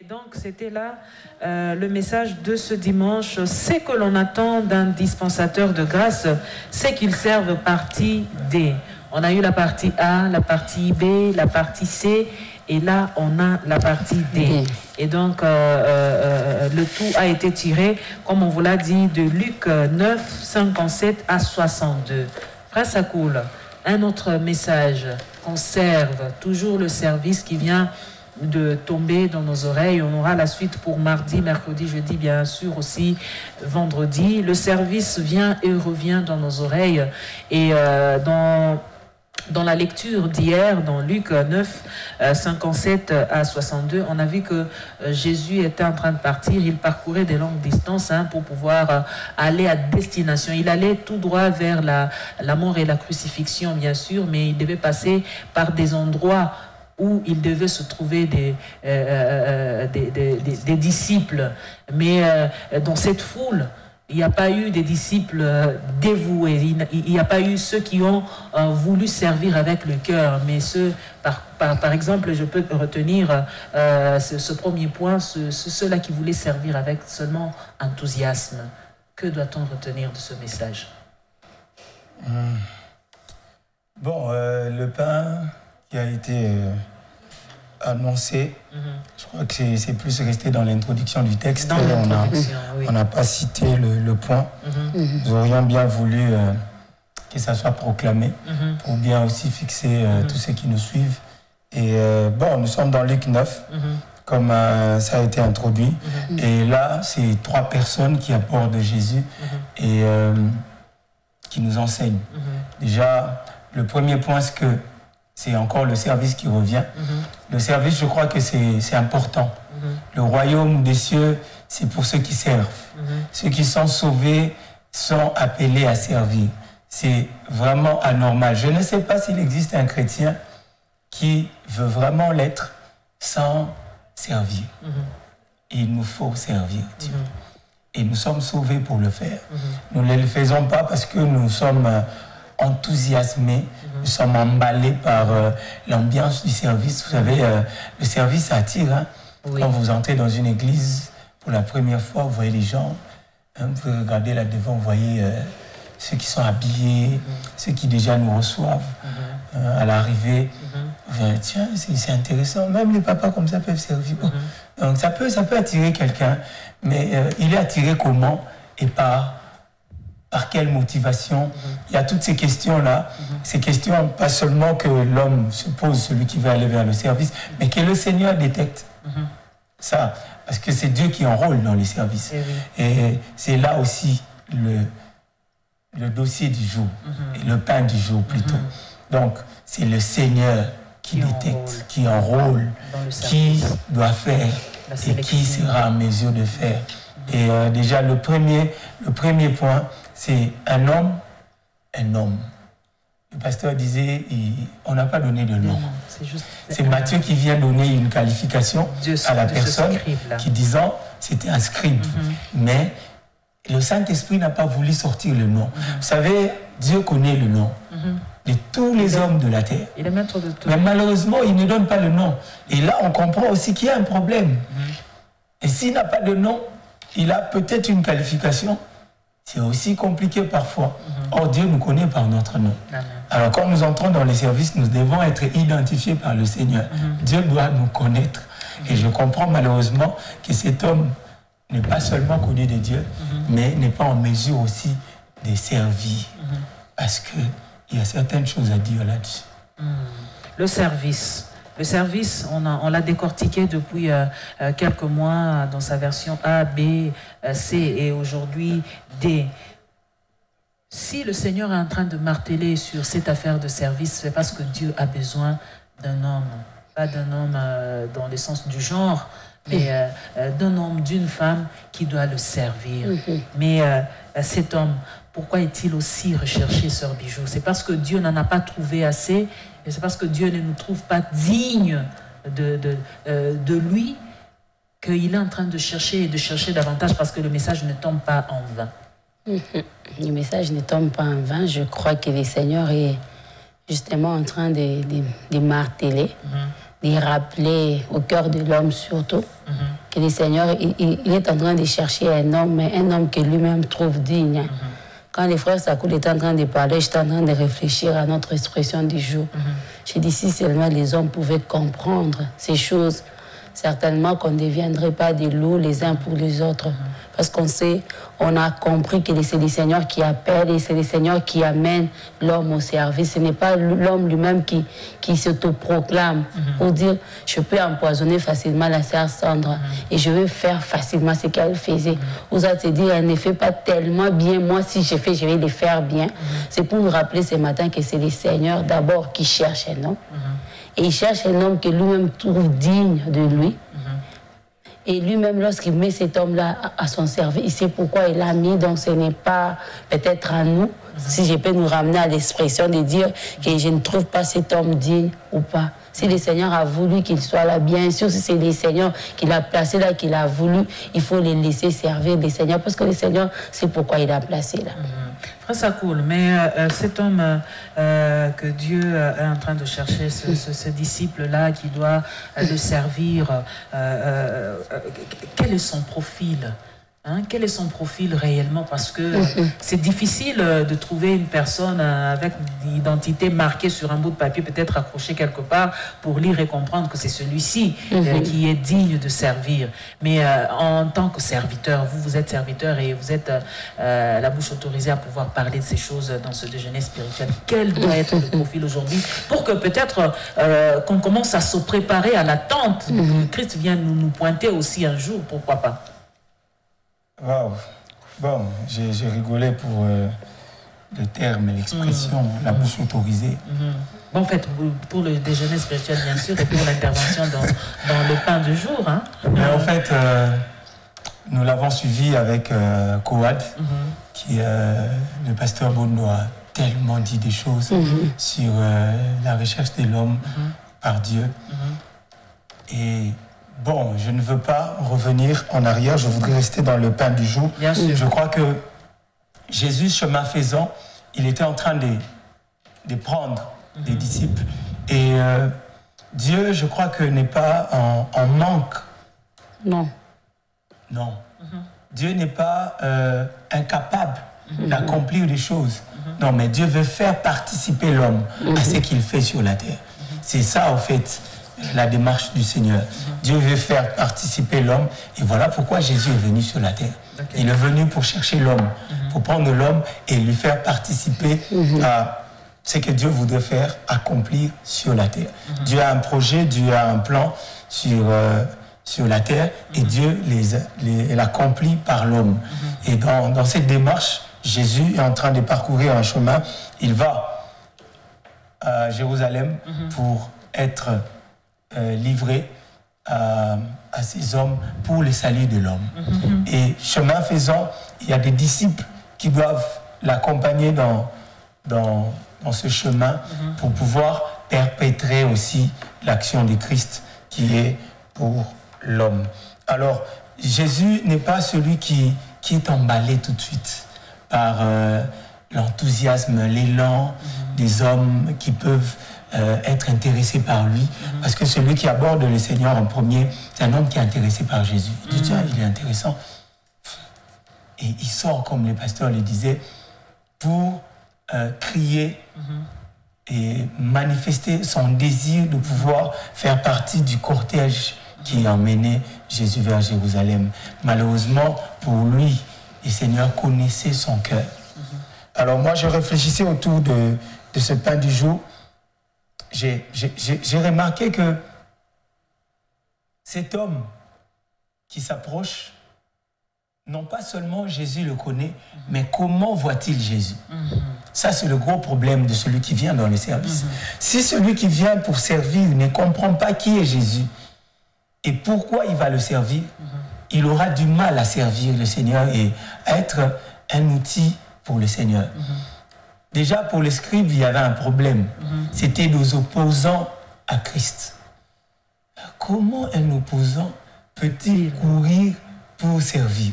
Et donc, c'était là le message de ce dimanche. C'est que l'on attend d'un dispensateur de grâce, c'est qu'il serve partie D. On a eu la partie A, la partie B, la partie C, et là, on a la partie D. Et donc, le tout a été tiré, comme on vous l'a dit, de Luc 9, 57 à 62. Frère Sakoul, un autre message, conserve toujours le service qui vient de tomber dans nos oreilles. On aura la suite pour mardi, mercredi, jeudi, bien sûr aussi vendredi. Le service vient et revient dans nos oreilles. Et dans la lecture d'hier, dans Luc 9, 57 à 62, on a vu que Jésus était en train de partir. Il parcourait des longues distances pour pouvoir aller à destination. Il allait tout droit vers la mort et la crucifixion, bien sûr, mais il devait passer par des endroits où il devait se trouver des disciples. Mais dans cette foule, il n'y a pas eu des disciples dévoués. Il n'y a pas eu ceux qui ont voulu servir avec le cœur. Mais ceux, par exemple, je peux retenir ce premier point, ceux-là qui voulaient servir avec seulement enthousiasme. Que doit-on retenir de ce message? Bon, le pain qui a été annoncé, je crois que c'est plus resté dans l'introduction du texte. On n'a pas cité le point. Nous aurions bien voulu que ça soit proclamé pour bien aussi fixer tous ceux qui nous suivent. Et bon, nous sommes dans Luc 9, comme ça a été introduit. Et là, c'est 3 personnes qui abordent Jésus et qui nous enseignent. Déjà, le premier point, c'est que c'est encore le service qui revient. Le service, je crois que c'est important. Le royaume des cieux, c'est pour ceux qui servent. Ceux qui sont sauvés sont appelés à servir. C'est vraiment anormal. Je ne sais pas s'il existe un chrétien qui veut vraiment l'être sans servir. Il nous faut servir Dieu. et nous sommes sauvés pour le faire. Nous ne le faisons pas parce que nous sommes enthousiasmés, nous sommes emballés par l'ambiance du service. Vous savez, le service attire. Hein? Oui. Quand vous entrez dans une église pour la première fois, vous voyez les gens, hein, vous pouvez regarder là devant, vous voyez ceux qui sont habillés, ceux qui déjà nous reçoivent à l'arrivée. Tiens, c'est intéressant. Même les papas comme ça peuvent servir. Donc ça peut attirer quelqu'un, mais il est attiré comment et par quelle motivation? Il y a toutes ces questions-là. Ces questions, pas seulement que l'homme se pose, celui qui va aller vers le service, mais que le Seigneur détecte. Ça, parce que c'est Dieu qui enrôle dans les services. Et c'est là aussi le dossier du jour, et le pain du jour plutôt. Donc, c'est le Seigneur qui détecte, qui enrôle, qui doit faire et qui sera en mesure de faire. Et déjà, le premier point, c'est un homme. Le pasteur disait, on n'a pas donné de nom. C'est Matthieu qui vient donner une qualification à la personne qui disant, c'était un scribe. Mais le Saint-Esprit n'a pas voulu sortir le nom. Vous savez, Dieu connaît le nom de tous les hommes de la terre. Il est maître de tout. Mais malheureusement, il ne donne pas le nom. Et là, on comprend aussi qu'il y a un problème. Et s'il n'a pas de nom, il a peut-être une qualification. C'est aussi compliqué parfois. Or, Dieu nous connaît par notre nom. Alors, quand nous entrons dans les services, nous devons être identifiés par le Seigneur. Dieu doit nous connaître. Et je comprends malheureusement que cet homme n'est pas seulement connu de Dieu, mais n'est pas en mesure aussi de servir. Parce qu'il y a certaines choses à dire là-dessus. Le service. Le service, on l'a décortiqué depuis quelques mois dans sa version A, B, C et aujourd'hui D. Si le Seigneur est en train de marteler sur cette affaire de service, c'est parce que Dieu a besoin d'un homme. Pas d'un homme dans le sens du genre, mais d'un homme, d'une femme qui doit le servir. Mais cet homme, pourquoi est-il aussi recherché, Sœur Bijou? C'est parce que Dieu n'en a pas trouvé assez, et c'est parce que Dieu ne nous trouve pas dignes de lui qu'il est en train de chercher davantage, parce que le message ne tombe pas en vain. Le message ne tombe pas en vain. Je crois que le Seigneur est justement en train de marteler, de rappeler au cœur de l'homme surtout, que le Seigneur il est en train de chercher un homme, mais un homme que lui-même trouve digne. Quand les frères Sakoul étaient en train de parler, j'étais en train de réfléchir à notre expression du jour. J'ai dit, si seulement les hommes pouvaient comprendre ces choses, certainement qu'on ne deviendrait pas des loups les uns pour les autres. Parce qu'on sait, on a compris que c'est le Seigneur qui appelle et c'est le Seigneur qui amène l'homme au service. Ce n'est pas l'homme lui-même qui s'autoproclame pour dire, je peux empoisonner facilement la sœur Sandra et je vais faire facilement ce qu'elle faisait. Vous allez te dire, elle ne fait pas tellement bien, moi si je fais, je vais le faire bien. C'est pour nous rappeler ce matin que c'est le Seigneur d'abord qui cherche un homme. Et il cherche un homme que lui-même trouve digne de lui. Et lui-même, lorsqu'il met cet homme-là à son service, il sait pourquoi il l'a mis. Donc, ce n'est pas peut-être à nous, si je peux nous ramener à l'expression de dire que je ne trouve pas cet homme digne ou pas. Si le Seigneur a voulu qu'il soit là, bien sûr, si c'est le Seigneur qui l'a placé là, qu'il a voulu, il faut le laisser servir le Seigneur, parce que le Seigneur sait pourquoi il l'a placé là. Frère Sakoul, mais cet homme que Dieu est en train de chercher, ce disciple-là qui doit le servir, quel est son profil? Quel est son profil réellement? Parce que c'est difficile de trouver une personne avec une identité marquée sur un bout de papier, peut-être accroché quelque part, pour lire et comprendre que c'est celui-ci qui est digne de servir. Mais en tant que serviteur, vous êtes serviteur et vous êtes la bouche autorisée à pouvoir parler de ces choses dans ce déjeuner spirituel. Quel doit être le profil aujourd'hui pour que peut-être qu'on commence à se préparer à l'attente que Christ vienne nous pointer aussi un jour, pourquoi pas? Wow. Bon, j'ai rigolé pour le terme, l'expression, la bouche autorisée. Bon, en fait, pour le déjeuner spirituel, bien sûr, et pour l'intervention dans le pain du jour. Mais en fait, nous l'avons suivi avec Kouad, qui le pasteur Bono a tellement dit des choses sur la recherche de l'homme par Dieu. Et Bon, je ne veux pas revenir en arrière, je voudrais rester dans le pain du jour. Bien sûr. Je crois que Jésus, chemin faisant, il était en train de prendre des disciples. Et Dieu, je crois que n'est pas en manque. Non. Non. Dieu n'est pas incapable d'accomplir des choses. Non, mais Dieu veut faire participer l'homme à ce qu'il fait sur la terre. C'est ça, en fait, la démarche du Seigneur. Dieu veut faire participer l'homme. Et voilà pourquoi Jésus est venu sur la terre. Il est venu pour chercher l'homme, pour prendre l'homme et lui faire participer à ce que Dieu voudrait faire accomplir sur la terre. Dieu a un projet, Dieu a un plan sur la terre et Dieu l'accomplit par l'homme. Et dans cette démarche, Jésus est en train de parcourir un chemin. Il va à Jérusalem pour être livré à ces hommes pour le salut de l'homme. Et chemin faisant, il y a des disciples qui doivent l'accompagner dans ce chemin pour pouvoir perpétrer aussi l'action du Christ qui est pour l'homme. Alors, Jésus n'est pas celui qui est emballé tout de suite par l'enthousiasme, l'élan des hommes qui peuvent être intéressés par lui. Parce que celui qui aborde le Seigneur en premier, c'est un homme qui est intéressé par Jésus. Il dit, tiens, il est intéressant. Et il sort, comme le pasteur le disait, pour crier et manifester son désir de pouvoir faire partie du cortège qui emmenait Jésus vers Jérusalem. Malheureusement, pour lui, le Seigneur connaissait son cœur. Alors moi, je réfléchissais autour de ce pain du jour. J'ai remarqué que cet homme qui s'approche, non pas seulement Jésus le connaît, mais comment voit-il Jésus? Ça, c'est le gros problème de celui qui vient dans le service. Si celui qui vient pour servir ne comprend pas qui est Jésus et pourquoi il va le servir, il aura du mal à servir le Seigneur et à être un outil pour le Seigneur. Déjà, pour les scribes, il y avait un problème. C'était des opposants à Christ. Comment un opposant peut-il courir pour servir?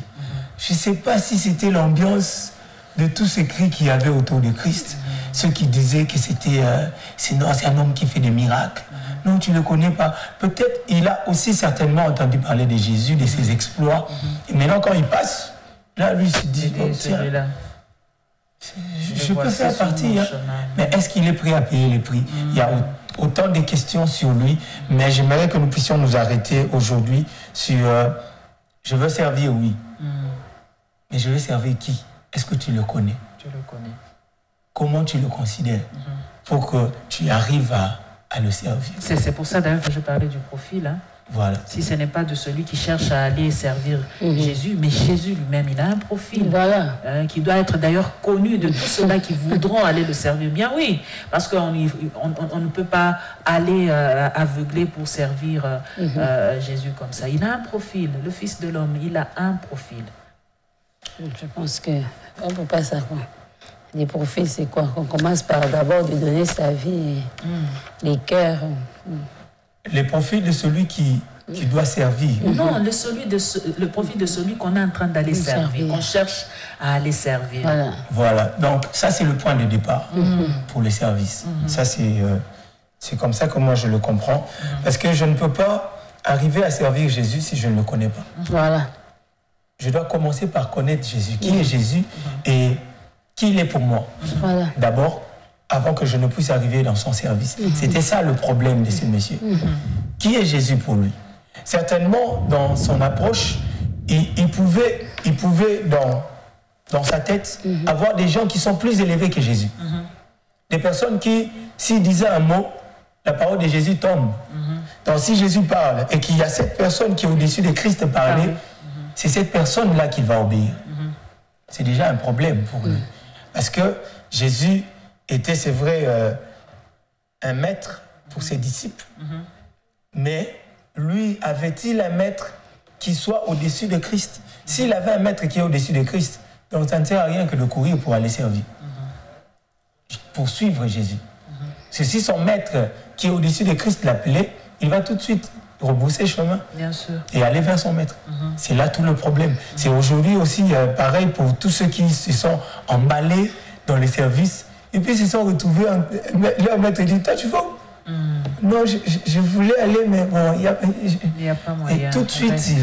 Je ne sais pas si c'était l'ambiance de tous ces cris qu'il y avait autour de Christ. Ceux qui disaient que c'était c'est un homme qui fait des miracles. Non, tu ne le connais pas. Peut-être il a aussi certainement entendu parler de Jésus, de ses exploits. Et maintenant, quand il passe, là, lui se dit, oh, tiens, je peux faire partie. Hein. Mais est-ce qu'il est prêt à payer les prix? Il y a autant de questions sur lui, mais j'aimerais que nous puissions nous arrêter aujourd'hui sur je veux servir, oui. Mais je veux servir qui? Est-ce que tu le connais? Tu le connais. Comment tu le considères pour que tu arrives à le servir? C'est pour ça d'ailleurs que je parlais du profil. Hein. Voilà. Si ce n'est pas de celui qui cherche à aller servir Jésus, mais Jésus lui-même, il a un profil qui doit être d'ailleurs connu de tous ceux-là qui voudront aller le servir. Bien oui, parce qu'on ne peut pas aller aveugler pour servir Jésus comme ça. Il a un profil, le Fils de l'homme, il a un profil. Je pense qu'on ne peut pas savoir. Les profils, c'est quoi? On commence par d'abord de donner sa vie, les cœurs. Les profils de celui qui doit servir. Non, le profil de celui qu'on est en train d'aller servir, qu'on cherche à aller servir. Voilà. Donc, ça, c'est le point de départ pour le service. Ça, c'est comme ça que moi, je le comprends. Parce que je ne peux pas arriver à servir Jésus si je ne le connais pas. Voilà. Je dois commencer par connaître Jésus. Qui est Jésus et qui il est pour moi. Voilà. D'abord, avant que je ne puisse arriver dans son service. C'était ça le problème de ce monsieur. Qui est Jésus pour lui? Certainement, dans son approche, il pouvait dans sa tête, avoir des gens qui sont plus élevés que Jésus. Des personnes qui, s'ils disaient un mot, la parole de Jésus tombe. Donc si Jésus parle et qu'il y a cette personne qui est au-dessus de Christ parler, c'est cette personne-là qui va obéir. C'est déjà un problème pour lui. Parce que Jésus était, c'est vrai, un maître pour ses disciples. Mais lui, avait-il un maître qui soit au-dessus de Christ? S'il avait un maître qui est au-dessus de Christ, donc ça ne sert à rien que de courir pour aller servir. Pour suivre Jésus. Si son maître qui est au-dessus de Christ l'appelait, il va tout de suite rebrousser chemin. Bien sûr. Et aller vers son maître. C'est là tout le problème. C'est aujourd'hui aussi pareil pour tous ceux qui se sont emballés dans les services et puis se sont retrouvés. Leur maître dit, toi tu vas où? Non, je voulais aller, mais bon, il n'y a pas moyen. Et tout de suite,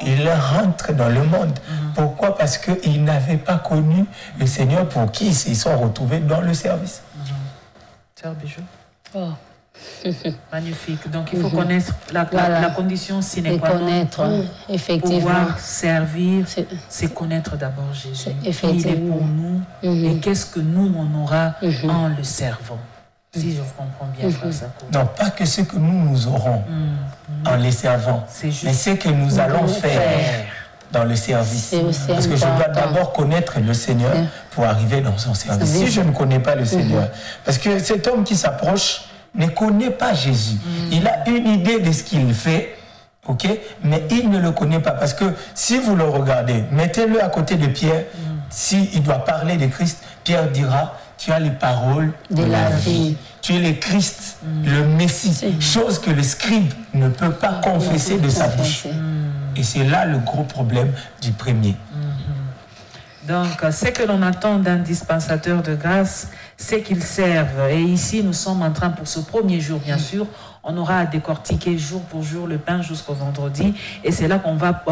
il rentre dans le monde. Pourquoi? Parce qu'ils n'avaient pas connu le Seigneur pour qui ils se sont retrouvés dans le service. Sœur Bijou. Magnifique. Donc il faut connaître la condition sine qua non. Connaître, effectivement. Pouvoir servir, c'est connaître d'abord Jésus. Il est pour nous et qu'est-ce que nous on aura en le servant. Si je vous comprends bien, frère Sakou. Non, pas que ce que nous aurons en les servant, mais ce que nous allons faire dans le service. Parce que je dois d'abord connaître le Seigneur pour arriver dans son service. Si je ne connais pas le Seigneur, parce que cet homme qui s'approche ne connaît pas Jésus. Il a une idée de ce qu'il fait, ok, mais il ne le connaît pas. Parce que si vous le regardez, mettez-le à côté de Pierre, s'il doit parler de Christ, Pierre dira, tu as les paroles de la vie. Tu es le Christ, le Messie, chose que le scribe ne peut pas confesser de sa bouche. Et c'est là le gros problème du premier. Donc, ce que l'on attend d'un dispensateur de grâce, c'est qu'il serve. Et ici, nous sommes en train, pour ce premier jour, bien sûr, on aura à décortiquer jour pour jour le pain jusqu'au vendredi. Et c'est là qu'on va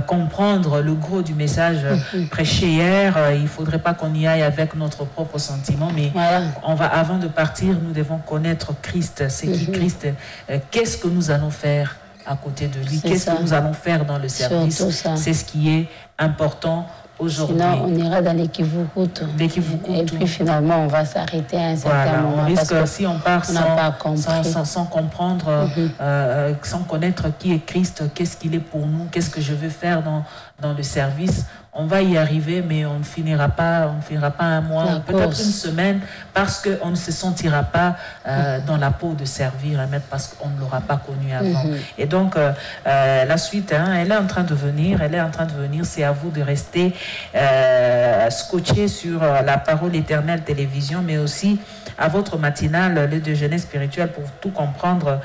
comprendre le gros du message prêché hier. Il ne faudrait pas qu'on y aille avec notre propre sentiment, mais on va, avant de partir, nous devons connaître Christ. C'est qui Christ? Qu'est-ce que nous allons faire à côté de lui? Qu'est-ce que nous allons faire dans le service? C'est ce qui est important aujourd'hui. Sinon, on ira dans l'équivoque. Et puis finalement, on va s'arrêter à un certain moment. On risque, si on part sans comprendre, sans connaître qui est Christ, qu'est-ce qu'il est pour nous, qu'est-ce que je veux faire dans le service, on va y arriver, mais on ne finira pas un mois, peut-être une semaine, parce qu'on ne se sentira pas dans la peau de servir un maître, parce qu'on ne l'aura pas connu avant. Et donc, la suite, elle est en train de venir, c'est à vous de rester scotché sur la Parole Éternelle Télévision, mais aussi à votre matinale, le déjeuner spirituel, pour tout comprendre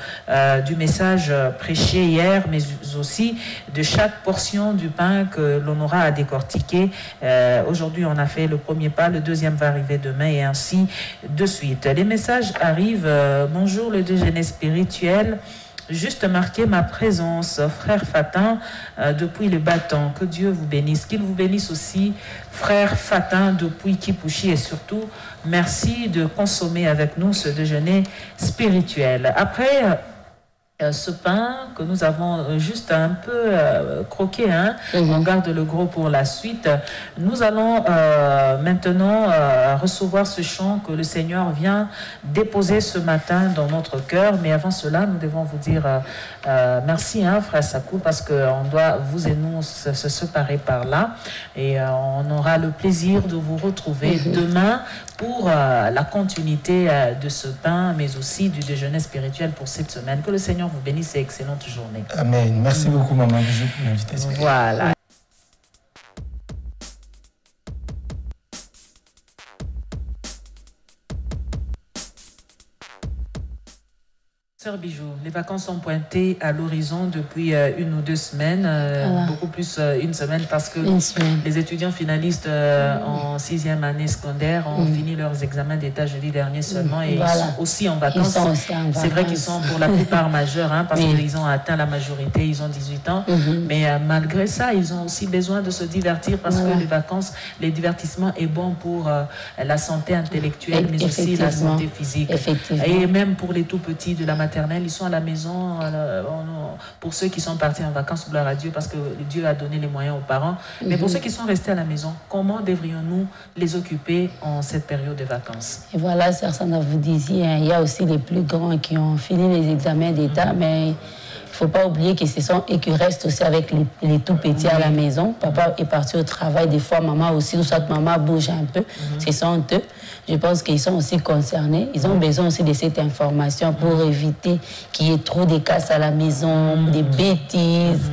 du message prêché hier, mais aussi de chaque portion du pain que l'on aura à décortiquer. Aujourd'hui, on a fait le premier pas, le deuxième va arriver demain et ainsi de suite. Les messages arrivent. Bonjour, le déjeuner spirituel. Juste marquer ma présence, frère Fatin, depuis le bâton. Que Dieu vous bénisse. Qu'il vous bénisse aussi, frère Fatin, depuis Kipouchi. Et surtout, merci de consommer avec nous ce déjeuner spirituel. Après ce pain que nous avons juste un peu croqué, on garde le gros pour la suite. Nous allons maintenant recevoir ce chant que le Seigneur vient déposer ce matin dans notre cœur. Mais avant cela, nous devons vous dire merci, frère Sakou, parce qu'on doit, vous et nous, se séparer par là. Et on aura le plaisir de vous retrouver demain pour la continuité de ce pain, mais aussi du déjeuner spirituel pour cette semaine. Que le Seigneur vous bénisse et excellente journée. Amen. Merci beaucoup, Maman Bijou, pour l'invitation. Voilà. Sœur Bijou, les vacances sont pointées à l'horizon depuis 1 ou 2 semaines, beaucoup plus une semaine, parce que les étudiants finalistes en 6e année secondaire ont fini leurs examens d'état jeudi dernier seulement et ils sont aussi en vacances. C'est vrai qu'ils sont pour la plupart majeurs, parce qu'ils ont atteint la majorité, ils ont 18 ans, mais malgré ça, ils ont aussi besoin de se divertir parce que les vacances, les divertissements est bon pour la santé intellectuelle, mais aussi la santé physique. Et même pour les tout petits de la maternelle, ils sont à la maison. Pour ceux qui sont partis en vacances, gloire à Dieu, parce que Dieu a donné les moyens aux parents. Mais pour ceux qui sont restés à la maison, comment devrions-nous les occuper en cette période de vacances? Et voilà, Sœur Sandra, vous disiez, il y a aussi les plus grands qui ont fini les examens d'État, mais ne faut pas oublier qu'ils restent aussi avec les tout petits à la maison. Papa est parti au travail, des fois maman aussi, ou soit maman bouge un peu. Ce sont eux. Je pense qu'ils sont aussi concernés. Ils ont besoin aussi de cette information pour éviter qu'il y ait trop de casses à la maison, des bêtises.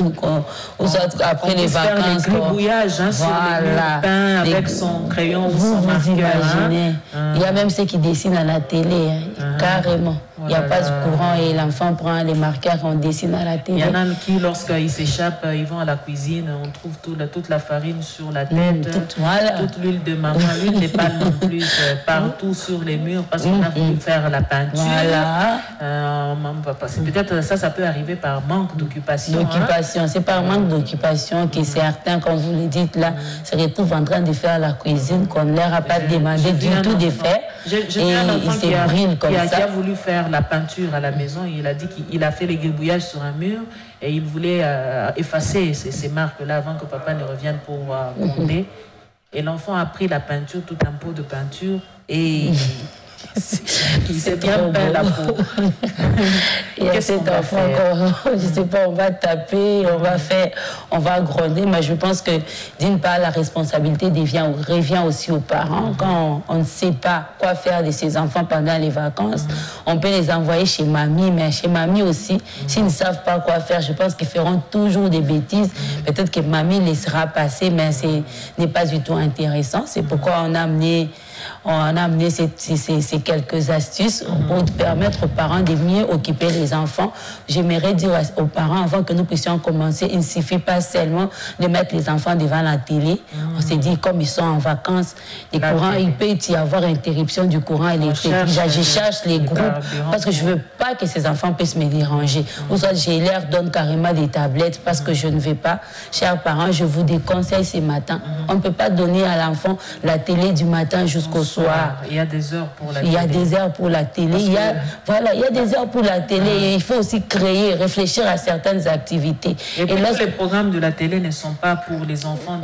Ou soit après les vacances. Faire les gribouillages sur les pains avec son crayon ou son marqueur. Imaginez. Il y a même ceux qui dessinent à la télé, carrément. Il n'y a pas de courant et l'enfant prend les marqueurs qu'on dessine à la télé. Il y en a qui, lorsqu'ils s'échappent, ils vont à la cuisine, on trouve toute la farine sur la tête, toute l'huile de maman, l'huile de palme non plus, partout sur les murs parce qu'on a voulu faire la peinture. Peut-être ça peut arriver par manque d'occupation. C'est par manque d'occupation que certains, comme vous le dites là, se retrouvent en train de faire la cuisine qu'on ne leur a pas demandé du tout de faire. J'ai un enfant qui a voulu faire la peinture à la maison. Il a dit qu'il a fait les gribouillages sur un mur et il voulait effacer ces marques-là avant que papa ne revienne pour gronder. Et l'enfant a pris la peinture, tout un pot de peinture et il s'est bien peint la peau. Et cet enfant, je ne sais pas, on va taper, on va gronder, mais je pense que d'une part, la responsabilité revient aussi aux parents. Quand on ne sait pas quoi faire de ses enfants pendant les vacances, on peut les envoyer chez mamie, mais chez mamie aussi, s'ils ne savent pas quoi faire, je pense qu'ils feront toujours des bêtises. Peut-être que mamie laissera passer, mais ce n'est pas du tout intéressant. C'est pourquoi on a amené ces quelques astuces pour permettre aux parents de mieux occuper les enfants. J'aimerais dire aux parents, avant que nous puissions commencer, il ne suffit pas seulement de mettre les enfants devant la télé. On s'est dit, comme ils sont en vacances, il peut y avoir interruption du courant électrique. Je cherche les groupes parce que je ne veux pas que ces enfants puissent me déranger. Ou soit je leur donne carrément des tablettes parce que je ne veux pas. Chers parents, je vous déconseille ce matin. On ne peut pas donner à l'enfant la télé du matin jusqu'au soir. Il y a des heures pour la télé. Il y a des heures pour la télé. Il y a des heures pour la télé. Et il faut aussi réfléchir à certaines activités. Et puis tous les programmes de la télé ne sont pas pour les enfants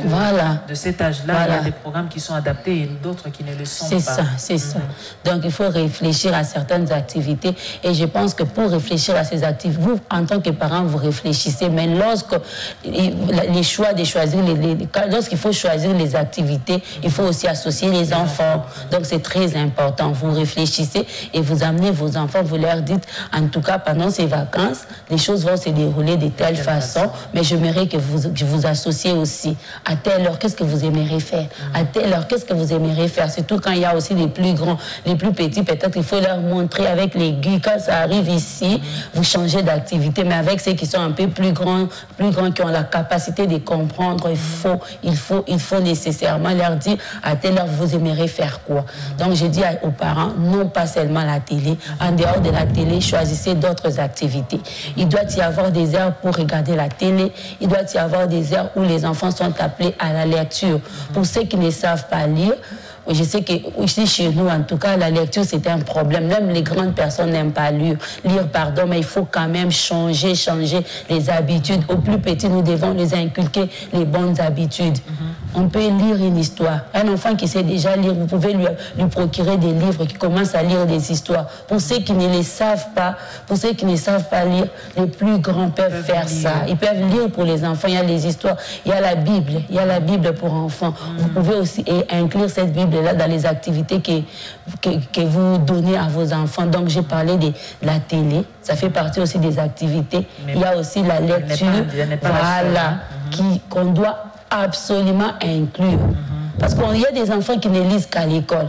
de cet âge-là. Il y a des programmes qui sont adaptés et d'autres qui ne le sont pas. C'est ça. Donc il faut réfléchir à certaines activités. Et je pense que pour réfléchir à ces activités, vous, en tant que parents, vous réfléchissez. Mais lorsqu'il faut choisir les activités, il faut aussi associer les enfants. Donc c'est très important. Vous réfléchissez et vous amenez vos enfants, vous leur dites, en tout cas pendant ces vacances, les choses vont se dérouler de telle façon, mais j'aimerais que vous associez aussi. À telle heure, qu'est-ce que vous aimeriez faire? À telle heure, qu'est-ce que vous aimeriez faire? Surtout quand il y a aussi les plus grands, les plus petits, peut-être il faut leur montrer avec l'aiguille. Quand ça arrive ici, vous changez d'activité, mais avec ceux qui sont un peu plus grands, qui ont la capacité de comprendre, il faut nécessairement leur dire, à telle heure, vous aimeriez faire quoi? Donc je dis aux parents, non pas seulement la télé, en dehors de la télé, choisissez d'autres activités. Il doit y avoir des heures pour regarder la télé, il doit y avoir des heures où les enfants sont appelés à la lecture. Pour ceux qui ne savent pas lire, je sais que ici chez nous, en tout cas, la lecture, c'est un problème. Même les grandes personnes n'aiment pas lire, mais il faut quand même changer les habitudes. Aux plus petits, nous devons les inculquer les bonnes habitudes. On peut lire une histoire. Un enfant qui sait déjà lire, vous pouvez lui procurer des livres qui commencent à lire des histoires. Pour ceux qui ne savent pas lire, les plus grands peuvent faire ça. Ils peuvent lire pour les enfants. Il y a les histoires, il y a la Bible pour enfants. Vous pouvez aussi inclure cette Bible-là dans les activités que vous donnez à vos enfants. Donc j'ai parlé de la télé, ça fait partie aussi des activités. Il y a aussi la lecture, qu'on doit absolument inclure. Parce qu'il y a des enfants qui ne lisent qu'à l'école.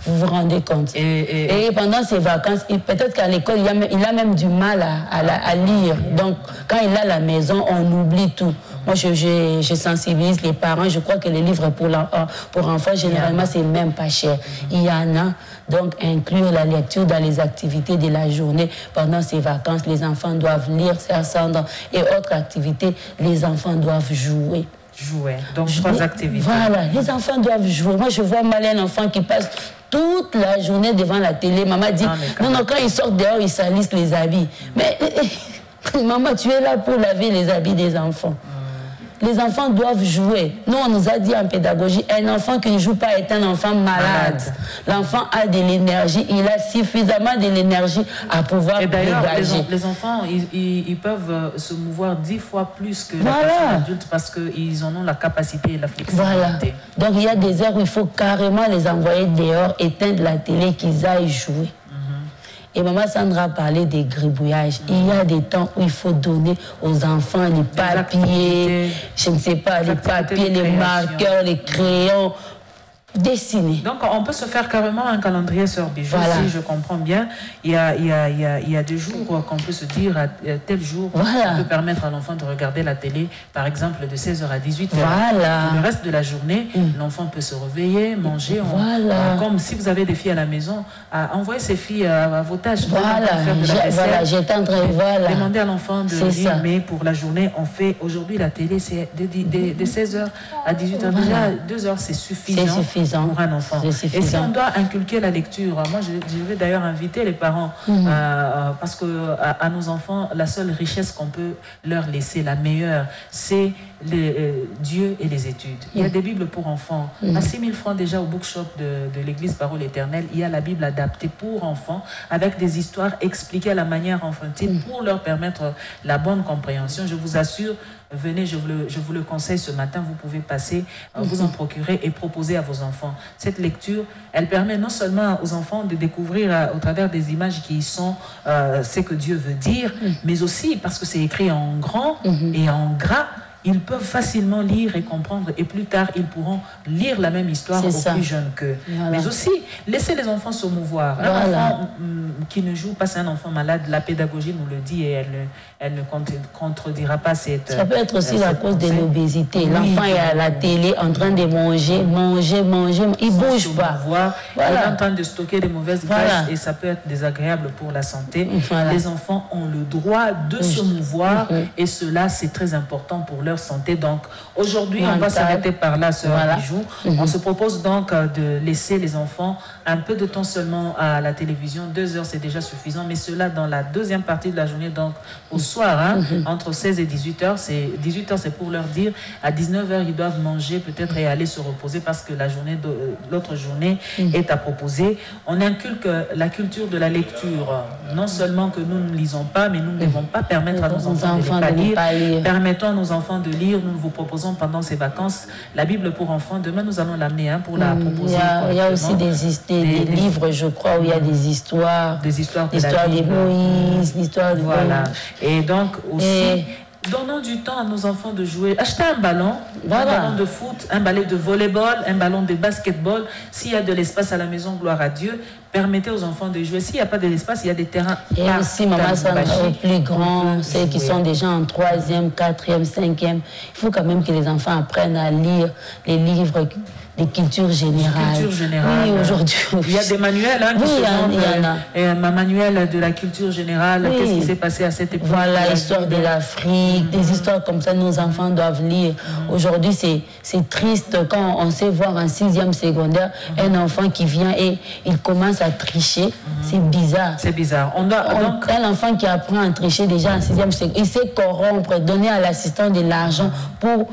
Vous vous rendez compte? Et pendant ces vacances, peut-être qu'à l'école, il a même du mal à lire. Donc, quand il est à la maison, on oublie tout. Moi, je sensibilise les parents. Je crois que les livres pour enfants, généralement, c'est même pas cher. Il y en a. Donc, inclure la lecture dans les activités de la journée. Pendant ces vacances, les enfants doivent lire, s'ascendre. Et autres activités, les enfants doivent jouer. Donc 3 activités. Voilà, les enfants doivent jouer. Moi, je vois mal un enfant qui passe toute la journée devant la télé. Maman dit, non, quand ils sortent dehors, ils salissent les habits. Mais maman, tu es là pour laver les habits des enfants. les enfants doivent jouer. Nous, on nous a dit en pédagogie, un enfant qui ne joue pas est un enfant malade. L'enfant a de l'énergie, il a suffisamment de l'énergie à pouvoir dégager. Les enfants, ils peuvent se mouvoir 10 fois plus que les personnes adultes parce qu'ils en ont la capacité et la flexibilité. Voilà. Donc il y a des heures où il faut carrément les envoyer dehors, éteindre la télé, qu'ils aillent jouer. Et maman Sandra parlait des gribouillages. Il y a des temps où il faut donner aux enfants les papiers, je ne sais pas, les papiers, les marqueurs, les crayons. Dessiner. Donc, on peut se faire carrément un calendrier Sœur Bijou, si je comprends bien. Il y a des jours qu'on peut se dire, à tel jour, on peut permettre à l'enfant de regarder la télé, par exemple, de 16h à 18h. Pour le reste de la journée, l'enfant peut se réveiller, manger. Comme si vous avez des filles à la maison, envoyez ces filles à vos tâches. Demandez à l'enfant de lire, mais pour la journée, on fait, aujourd'hui, la télé, c'est de 16h à 18h. Déjà, 2 heures, c'est suffisant. Pour un enfant. Et si on doit inculquer la lecture, moi je vais d'ailleurs inviter les parents parce que à nos enfants, la seule richesse qu'on peut leur laisser, la meilleure, c'est Dieu et les études. Il y a des Bibles pour enfants. À 6 000 francs déjà au bookshop de l'église Parole Éternelle, il y a la Bible adaptée pour enfants avec des histoires expliquées à la manière enfantine pour leur permettre la bonne compréhension. Je vous assure, venez, je vous le conseille ce matin, vous pouvez passer, vous en procurer et proposer à vos enfants. Cette lecture, elle permet non seulement aux enfants de découvrir au travers des images qui sont ce que Dieu veut dire, mais aussi parce que c'est écrit en grand et en gras, ils peuvent facilement lire et comprendre et plus tard, ils pourront lire la même histoire aux plus jeunes qu'eux. Mais aussi, laisser les enfants se mouvoir. Un enfant qui ne joue pas, c'est un enfant malade. La pédagogie nous le dit et elle ne contredira pas cette... Ça peut être aussi la cause de l'obésité. L'enfant est à la télé en train de manger, il ne bouge pas. Il est en train de stocker des mauvaises graisses et ça peut être désagréable pour la santé. Les enfants ont le droit de se mouvoir et cela, c'est très important pour leur santé. Donc aujourd'hui, on va s'arrêter par là, Sœur Bijou. On se propose donc de laisser les enfants un peu de temps seulement à la télévision. 2 heures, c'est déjà suffisant, mais cela dans la deuxième partie de la journée, donc au soir, entre 16 et 18 heures. 18 heures, c'est pour leur dire à 19 heures, ils doivent manger peut-être et aller se reposer parce que l'autre journée est à proposer. On inculque la culture de la lecture. Non seulement que nous ne lisons pas, mais nous ne devons pas permettre à nos enfants de ne pas lire. Permettons à nos enfants de lire. Nous vous proposons pendant ces vacances la Bible pour enfants. Demain, nous allons l'amener pour la proposer. Il y a aussi des livres, je crois, où il y a des histoires. Des histoires de Moïse, l'histoire de... Voilà. Et donc aussi... Donnons du temps à nos enfants de jouer. Achetez un ballon de foot, un ballon de volleyball, un ballon de basketball. S'il y a de l'espace à la maison, gloire à Dieu, permettez aux enfants de jouer. S'il n'y a pas de l'espace, il y a des terrains. Et aussi, maman, ça aux plus grands, ceux qui sont déjà en 3e, 4e, 5e. Il faut quand même que les enfants apprennent à lire les livres de culture générale. Oui, aujourd'hui. Il y a des manuels qui se vendent. Un manuel de la culture générale. Qu'est-ce qui s'est passé à cette époque? Voilà, l'histoire de l'Afrique, des histoires comme ça, nos enfants doivent lire. Aujourd'hui, c'est triste quand on sait voir en 6e secondaire un enfant qui vient et il commence à tricher. C'est bizarre. C'est bizarre. Un enfant qui apprend à tricher déjà en 6e secondaire, il sait corrompre, donner à l'assistant de l'argent pour...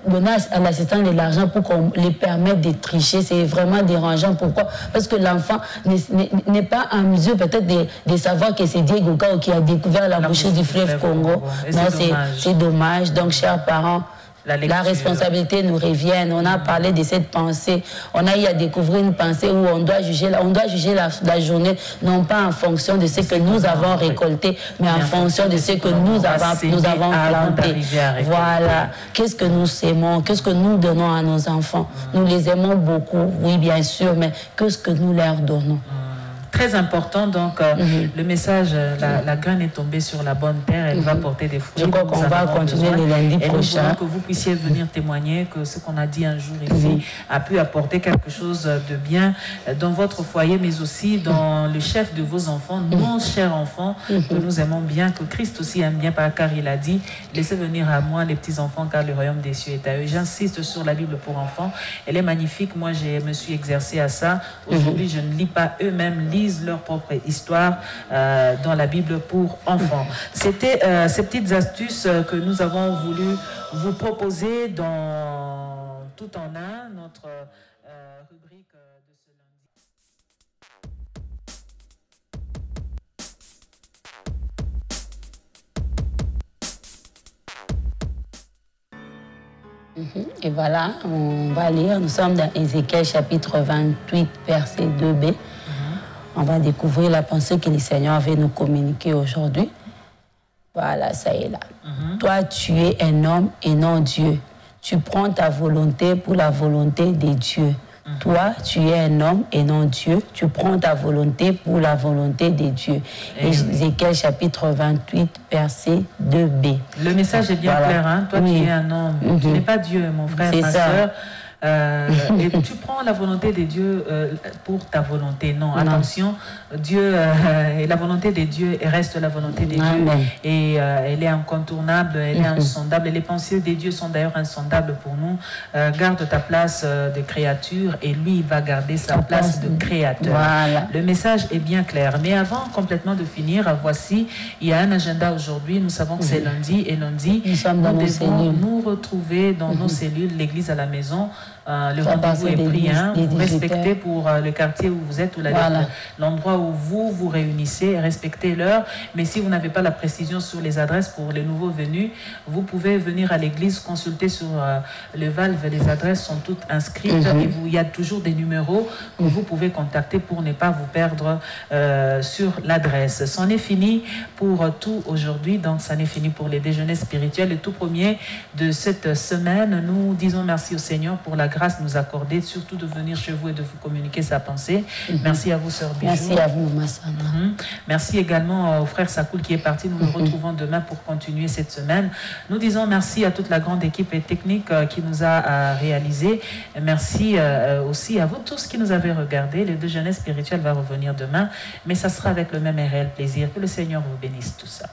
donner à l'assistant de l'argent pour qu'on les permette de tricher, c'est vraiment dérangeant. Pourquoi? Parce que l'enfant n'est pas en mesure peut-être de savoir que c'est Diego Gao qui a découvert la bouchée du fleuve Congo. C'est dommage. Donc, chers parents, la responsabilité nous revient. On a parlé de cette pensée. On a eu à découvrir une pensée où on doit juger la journée, non pas en fonction de ce que nous avons récolté, mais en fonction de ce que nous avons planté. Voilà. Qu'est-ce que nous aimons? Qu'est-ce que nous donnons à nos enfants? Nous les aimons beaucoup, oui, bien sûr, mais qu'est-ce que nous leur donnons? Très important, donc le message, la graine est tombée sur la bonne terre, elle va porter des fruits. Je crois qu'on va continuer le lundi prochain. Nous voulons que vous puissiez venir témoigner que ce qu'on a dit un jour ici a pu apporter quelque chose de bien dans votre foyer, mais aussi dans le chef de vos enfants, nos chers enfants, que nous aimons bien, que Christ aussi aime bien, car il a dit, laissez venir à moi les petits enfants, car le royaume des cieux est à eux. J'insiste sur la Bible pour enfants, elle est magnifique, moi je me suis exercée à ça. Aujourd'hui, je ne lis pas, eux-mêmes lisent lisent leur propre histoire dans la Bible pour enfants. C'était ces petites astuces que nous avons voulu vous proposer dans Tout en un, notre rubrique de ce lundi. Et voilà, on va lire. Nous sommes dans Ézéchiel chapitre 28, verset 2b. On va découvrir la pensée que le Seigneur veut nous communiquer aujourd'hui. Voilà, ça y est là. Toi, tu es un homme et non Dieu. Tu prends ta volonté pour la volonté de Dieu. Toi, tu es un homme et non Dieu. Tu prends ta volonté pour la volonté de Dieu. Ézéchiel chapitre 28, verset 2b. Le message est bien clair. Hein? Toi, tu es un homme. Tu n'es pas Dieu, mon frère, ma soeur. Et tu prends la volonté de Dieu pour ta volonté. Non, attention, Dieu et la volonté de Dieu reste la volonté de Dieu. Et elle est incontournable, elle est insondable. Et les pensées de Dieu sont d'ailleurs insondables pour nous. Garde ta place de créature et lui, il va garder sa place de créateur. Voilà. Le message est bien clair. Mais avant complètement de finir, voici, il y a un agenda aujourd'hui. Nous savons que c'est lundi. Et lundi, nous devons nous retrouver dans nos cellules, l'église à la maison. Le rendez-vous est pris, hein. Vous respectez pour le quartier où vous êtes, ou l'endroit où vous vous réunissez, respectez l'heure. Mais si vous n'avez pas la précision sur les adresses pour les nouveaux venus, vous pouvez venir à l'église, consulter sur le valve. Les adresses sont toutes inscrites et il y a toujours des numéros que vous pouvez contacter pour ne pas vous perdre sur l'adresse. C'en est fini pour tout aujourd'hui, donc ça n'est fini pour les déjeuners spirituels. Le tout premier de cette semaine, nous disons merci au Seigneur pour la grâce nous accorder, surtout de venir chez vous et de vous communiquer sa pensée. Merci à vous, sœur Bijou. Merci à vous, ma Sandra. Merci également au frère Sakoul qui est parti. Nous nous retrouvons demain pour continuer cette semaine. Nous disons merci à toute la grande équipe technique qui nous a réalisé. Merci aussi à vous tous qui nous avez regardés. Le déjeuner spirituel va revenir demain, mais ça sera avec le même et réel plaisir. Que le Seigneur vous bénisse tout ça.